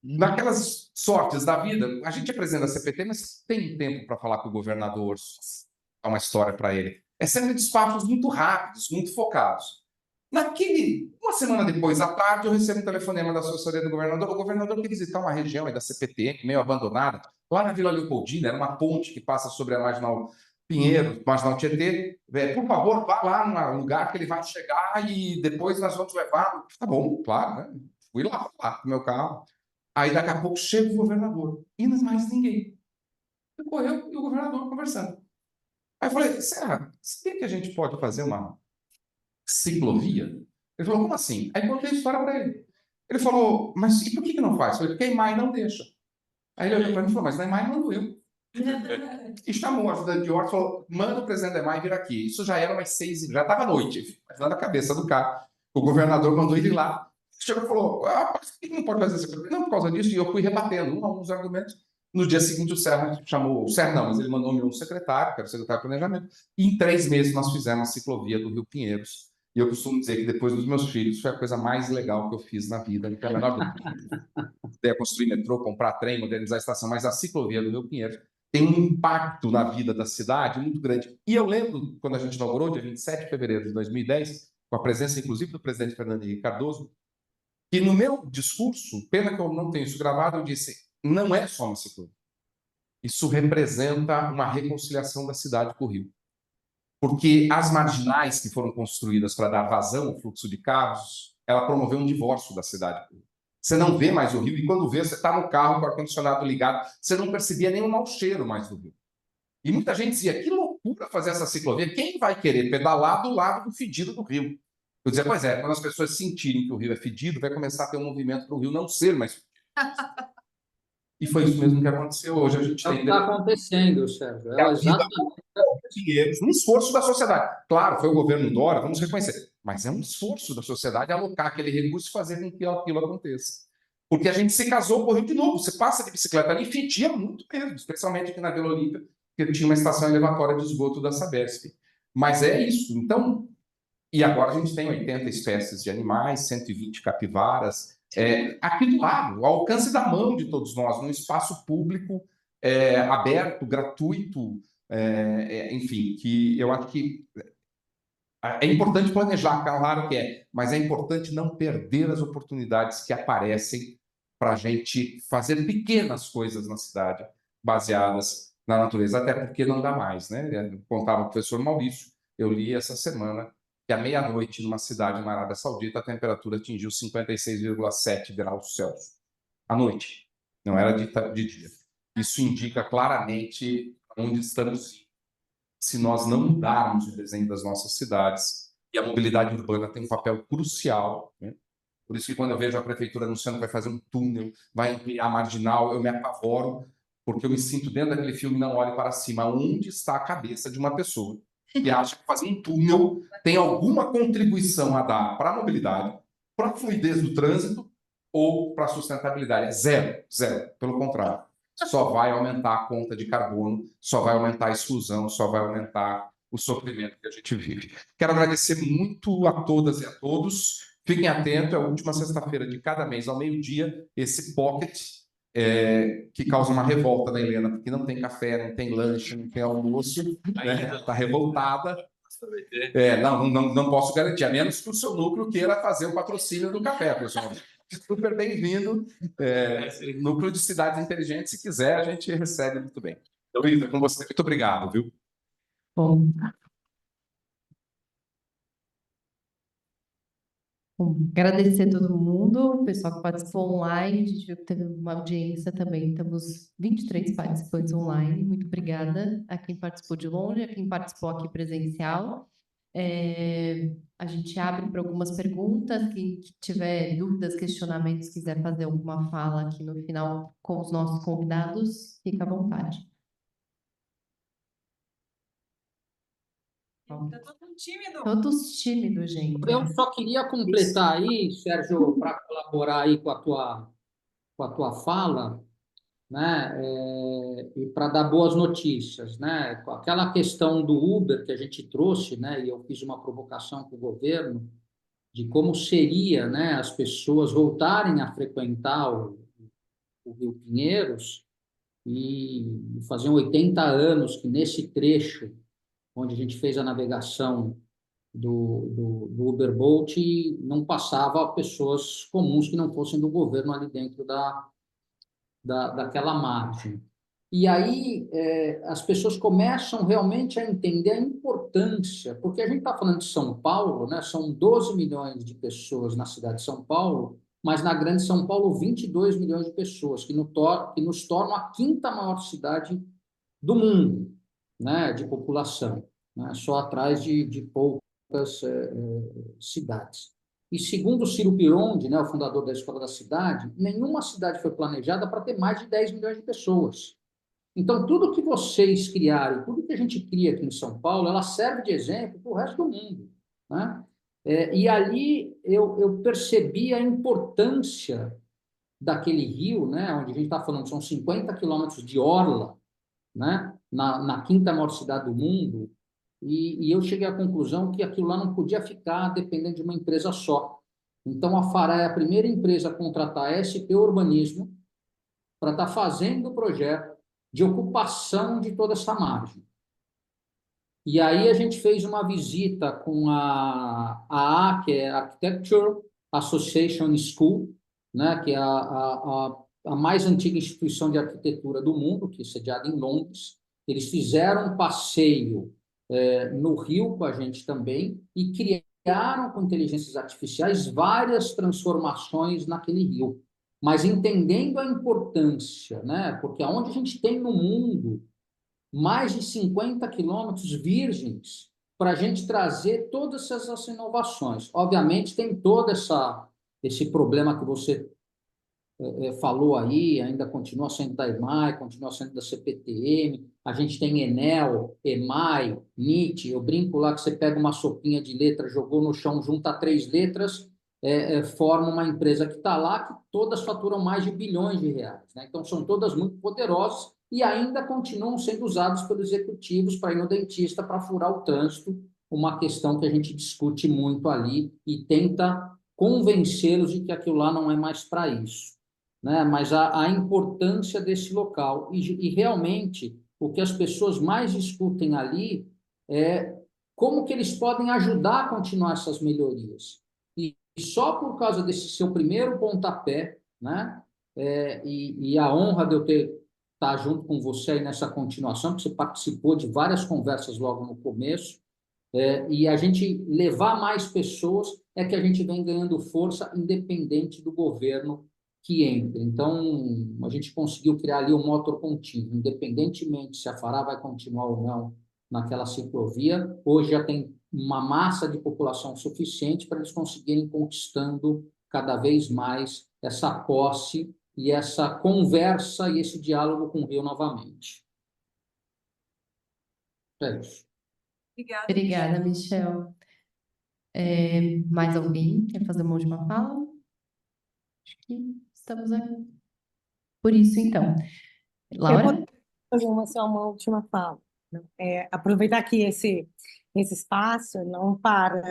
naquelas sortes da vida, a gente apresenta a CPT, mas tem tempo para falar com o governador, dar uma história para ele. É sempre despachos muito rápidos, muito focados. Uma semana depois, à tarde, eu recebo um telefonema da assessoria do governador. O governador quer visitar uma região aí da CPT, meio abandonada, lá na Vila Leopoldina, era uma ponte que passa sobre a Marginal Pinheiro, Marginal Tietê. Por favor, vá lá no lugar que ele vai chegar e depois nós vamos levar. Tá bom, claro, né? Fui lá com o meu carro. Aí, daqui a pouco, chega o governador. E não mais ninguém. Ficou eu e o governador conversando. Aí eu falei, Serra, será que a gente pode fazer uma ciclovia? Ele falou, como assim? Aí contei a história para ele. Ele falou, mas e por que não faz? Eu falei, porque a EMAI não deixa. Aí ele olhou para mim e falou, mas na EMAI mando eu. E chamou o ajudante de ordem e falou, manda o presidente da EMAI vir aqui. Isso já era umas 6, já estava noite, na cabeça do cara. O governador mandou ele ir lá. Chegou e falou, por que não pode fazer isso? Não, por causa disso. E eu fui rebatendo uns argumentos. No dia seguinte, o Serra chamou, o Serra não, mas ele mandou um secretário, que era o secretário de planejamento, e em 3 meses nós fizemos a ciclovia do Rio Pinheiros. E eu costumo dizer que depois dos meus filhos foi a coisa mais legal que eu fiz na vida. Não tem a menor dúvida. Ideia construir metrô, comprar trem, modernizar a estação, mas a ciclovia do Rio Pinheiros tem um impacto na vida da cidade muito grande. E eu lembro, quando a gente inaugurou, dia 27 de fevereiro de 2010, com a presença, inclusive, do presidente Fernando Henrique Cardoso, que no meu discurso, pena que eu não tenho isso gravado, eu disse, não é só uma ciclovia. Isso representa uma reconciliação da cidade com o Rio. Porque as marginais que foram construídas para dar vazão ao fluxo de carros, ela promoveu um divórcio da cidade. Você não vê mais o Rio, e quando vê, você está no carro com o ar-condicionado ligado, você não percebia nem o mau cheiro mais do Rio. E muita gente dizia, que loucura fazer essa ciclovia, quem vai querer pedalar do lado do fedido do Rio? Eu dizia, pois é, quando as pessoas sentirem que o Rio é fedido, vai começar a ter um movimento para o Rio não ser mais fedido. E foi isso mesmo que aconteceu. Hoje a gente tem... Está acontecendo, Sérgio. Dinheiros, um esforço da sociedade. Claro, foi o governo Dória, vamos reconhecer, mas é um esforço da sociedade alocar aquele recurso e fazer com que aquilo aconteça. Porque a gente se casou com o Rio de novo. Você passa de bicicleta ali e fedia muito mesmo, especialmente aqui na Vila Olímpia, que tinha uma estação elevatória de esgoto da Sabesp. Mas é isso. Então, e agora a gente tem 80 espécies de animais, 120 capivaras, aqui do lado, ao alcance da mão de todos nós, num espaço público aberto, gratuito, enfim, que eu acho que é importante planejar, claro que mas é importante não perder as oportunidades que aparecem para a gente fazer pequenas coisas na cidade, baseadas na natureza, até porque não dá mais, né? Eu contava com o professor Maurício, eu li essa semana que à meia-noite, numa cidade na Arábia Saudita, a temperatura atingiu 56,7 graus Celsius. À noite, não era de dia. Isso indica claramente onde estamos se nós não mudarmos o desenho das nossas cidades. E a mobilidade urbana tem um papel crucial, né? Por isso que quando eu vejo a prefeitura anunciando que vai fazer um túnel, vai ampliar a marginal, eu me apavoro, porque eu me sinto dentro daquele filme Não Olhe Para Cima, onde está a cabeça de uma pessoa que acha que fazer um túnel tem alguma contribuição a dar para a mobilidade, para a fluidez do trânsito ou para a sustentabilidade. Zero, zero, pelo contrário. só vai aumentar a conta de carbono, só vai aumentar a exclusão, só vai aumentar o sofrimento que a gente vive. Quero agradecer muito a todas e a todos. Fiquem atentos, é a última sexta-feira de cada mês, ao meio-dia, esse pocket que causa uma revolta da Helena, porque não tem café, não tem lanche, não tem almoço, está revoltada. Não posso garantir, a menos que o seu núcleo queira fazer o patrocínio do café, pessoal. Super bem-vindo. Núcleo de Cidades Inteligentes, se quiser, a gente recebe muito bem. Luísa, com você, muito obrigado, viu? Bom. Bom, agradecer a todo mundo, o pessoal que participou online, a gente viu que teve uma audiência também, temos 23 participantes online, muito obrigada a quem participou de longe, a quem participou aqui presencial. A gente abre para algumas perguntas, quem tiver dúvidas, questionamentos, quiser fazer alguma fala aqui no final com os nossos convidados, fica à vontade. Tá todo tímido. Todos tímidos, gente. Eu só queria completar aí, Sérgio, para colaborar aí com a tua fala, né? E para dar boas notícias, né? Aquela questão do Uber que a gente trouxe, né? E eu fiz uma provocação para o governo de como seria, né? As pessoas voltarem a frequentar o Rio Pinheiros e faziam 80 anos que nesse trecho onde a gente fez a navegação do Uber Bolt não passava pessoas comuns que não fossem do governo ali dentro daquela margem. E aí as pessoas começam realmente a entender a importância, porque a gente está falando de São Paulo, né? São 12 milhões de pessoas na cidade de São Paulo, mas na grande São Paulo 22 milhões de pessoas, que nos tornam a quinta maior cidade do mundo, né? De população, né? Só atrás de poucas cidades. E segundo Ciro Pirondi, né, o fundador da Escola da Cidade, nenhuma cidade foi planejada para ter mais de 10 milhões de pessoas. Então, tudo que vocês criarem, tudo que a gente cria aqui em São Paulo, ela serve de exemplo para o resto do mundo, né? E ali eu percebi a importância daquele rio, né, onde a gente está falando, são 50 quilômetros de orla, né, na quinta maior cidade do mundo, e eu cheguei à conclusão que aquilo lá não podia ficar dependendo de uma empresa só. Então, a Fará é a primeira empresa a contratar a SP Urbanismo para estar fazendo o projeto de ocupação de toda essa margem. E aí a gente fez uma visita com a que é a Architecture Association School, né, que é a mais antiga instituição de arquitetura do mundo, que é sediada em Londres. Eles fizeram um passeio no Rio com a gente também e criaram com inteligências artificiais várias transformações naquele rio. Mas entendendo a importância, né? Porque aonde a gente tem no mundo mais de 50 quilômetros virgens para a gente trazer todas essas inovações. Obviamente, tem todo esse problema que você falou aí, ainda continua sendo da EMAI, continua sendo da CPTM, a gente tem Enel, EMAI, NIT, eu brinco lá que você pega uma sopinha de letra, jogou no chão, junta 3 letras, forma uma empresa que está lá, que todas faturam mais de bilhões de reais, né? Então, são todas muito poderosas e ainda continuam sendo usados pelos executivos para ir no dentista, para furar o trânsito, uma questão que a gente discute muito ali e tenta convencê-los de que aquilo lá não é mais para isso, né? Mas a importância desse local e realmente o que as pessoas mais discutem ali é como que eles podem ajudar a continuar essas melhorias. E só por causa desse seu primeiro pontapé, né? E a honra de eu estar junto com você aí nessa continuação, porque você participou de várias conversas logo no começo, e a gente levar mais pessoas é que a gente vem ganhando força independente do governo que entre. Então, a gente conseguiu criar ali um motor contínuo, independentemente se a Fará vai continuar ou não naquela ciclovia, hoje já tem uma massa de população suficiente para eles conseguirem conquistando cada vez mais essa posse e essa conversa e esse diálogo com o Rio novamente. É isso. Obrigada, Michel. Mais alguém quer fazer uma última fala? Acho que estamos aqui. Por isso, então. Laura? Fazer só uma última fala, né? Aproveitar aqui esse espaço não para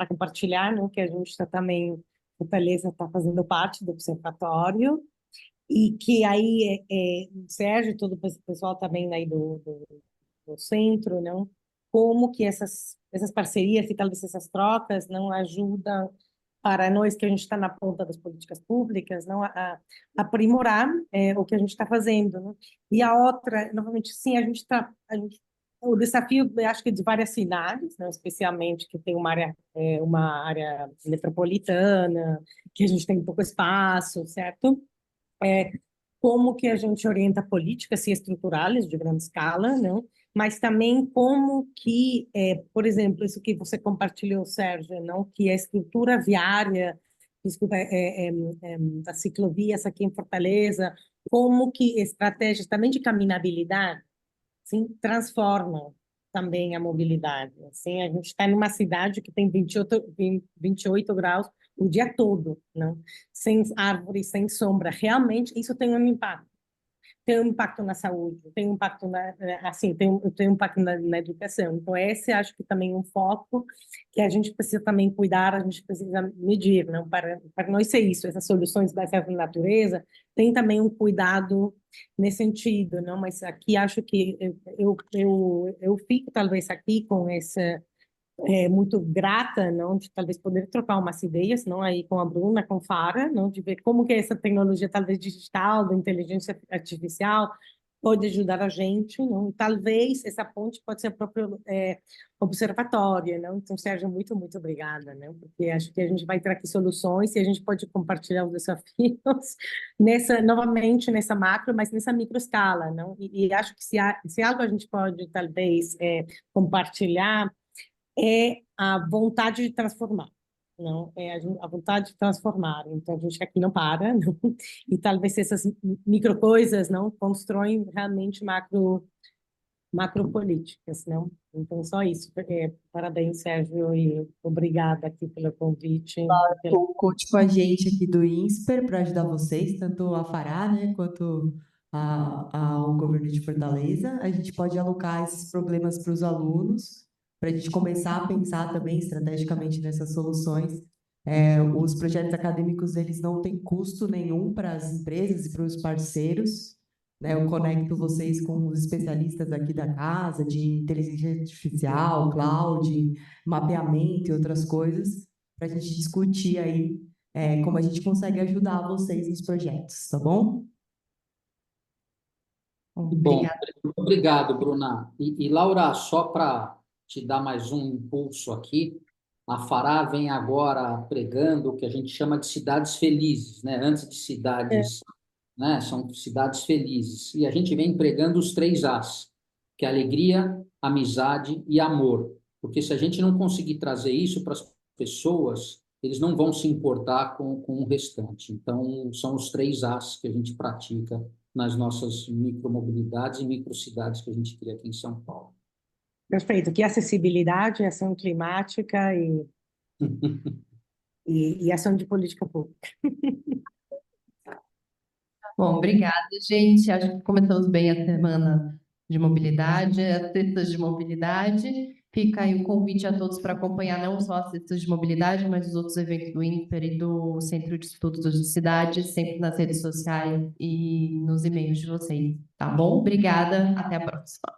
compartilhar, né, que a gente está também, Fortaleza está fazendo parte do observatório, e que aí o Sérgio e todo o pessoal também aí do centro, não? Como que essas parcerias e talvez essas trocas não ajudam para nós que a gente está na ponta das políticas públicas, não aprimorar o que a gente está fazendo, né? E a outra, novamente, sim, o desafio, eu acho que de várias cidades, né, especialmente que tem uma área metropolitana, que a gente tem pouco espaço, certo? Como que a gente orienta políticas estruturais de grande escala, não? Mas também como que, por exemplo, isso que você compartilhou, Sérgio, não? Que a estrutura viária, desculpa, das ciclovias aqui em Fortaleza, como que estratégias também de caminhabilidade, sim, transformam também a mobilidade. Assim, a gente está numa cidade que tem 28 graus o dia todo, não? Sem árvores, sem sombra. Realmente, isso tem um impacto. Tem um impacto na saúde, tem um impacto tem um impacto na educação. Então, esse acho que também é um foco que a gente precisa também cuidar, a gente precisa medir, não? Para nós ser isso, essas soluções baseadas na natureza, tem também um cuidado nesse sentido, não? Mas aqui acho que eu fico talvez aqui com essa muito grata, não, de talvez poder trocar umas ideias, não, aí com a Bruna, com Fara, não, de ver como que essa tecnologia talvez digital, da inteligência artificial pode ajudar a gente, não, e talvez essa ponte pode ser o próprio observatório, não. Então, Sérgio, muito obrigada, não, porque acho que a gente vai ter aqui soluções e a gente pode compartilhar os desafios novamente nessa macro, mas nessa micro escala, não, e acho que se algo a gente pode talvez compartilhar a vontade de transformar, não? A vontade de transformar. Então, a gente aqui não para, não? E talvez essas micro coisas, não, constroem realmente macro políticas, não? Então, só isso. Parabéns, Sérgio, e obrigada aqui pelo convite. Conte com a gente aqui do INSPER para ajudar vocês, tanto a Fará, né, quanto ao governo de Fortaleza. A gente pode alocar esses problemas para os alunos, para a gente começar a pensar também estrategicamente nessas soluções. Os projetos acadêmicos, eles não têm custo nenhum para as empresas e para os parceiros, né? Eu conecto vocês com os especialistas aqui da casa, de inteligência artificial, cloud, mapeamento e outras coisas, para a gente discutir aí como a gente consegue ajudar vocês nos projetos, tá bom? Bom, obrigado, Bruna. E Laura, só para te dar mais um impulso aqui, a Fará vem agora pregando o que a gente chama de cidades felizes, né? Antes de cidades, né? São cidades felizes. E a gente vem pregando os 3 As, que é alegria, amizade e amor. Porque se a gente não conseguir trazer isso para as pessoas, eles não vão se importar com o restante. Então, são os 3 As que a gente pratica nas nossas micromobilidades e microcidades que a gente cria aqui em São Paulo. Perfeito. Que acessibilidade, ação climática e ação de política pública. Bom, obrigada, gente. Acho que começamos bem a semana de mobilidade, as cestas de mobilidade. Fica aí o convite a todos para acompanhar não só as cestas de mobilidade, mas os outros eventos do INSPER e do Centro de Estudos de Cidades, sempre nas redes sociais e nos e-mails de vocês, tá bom? Obrigada, até a próxima.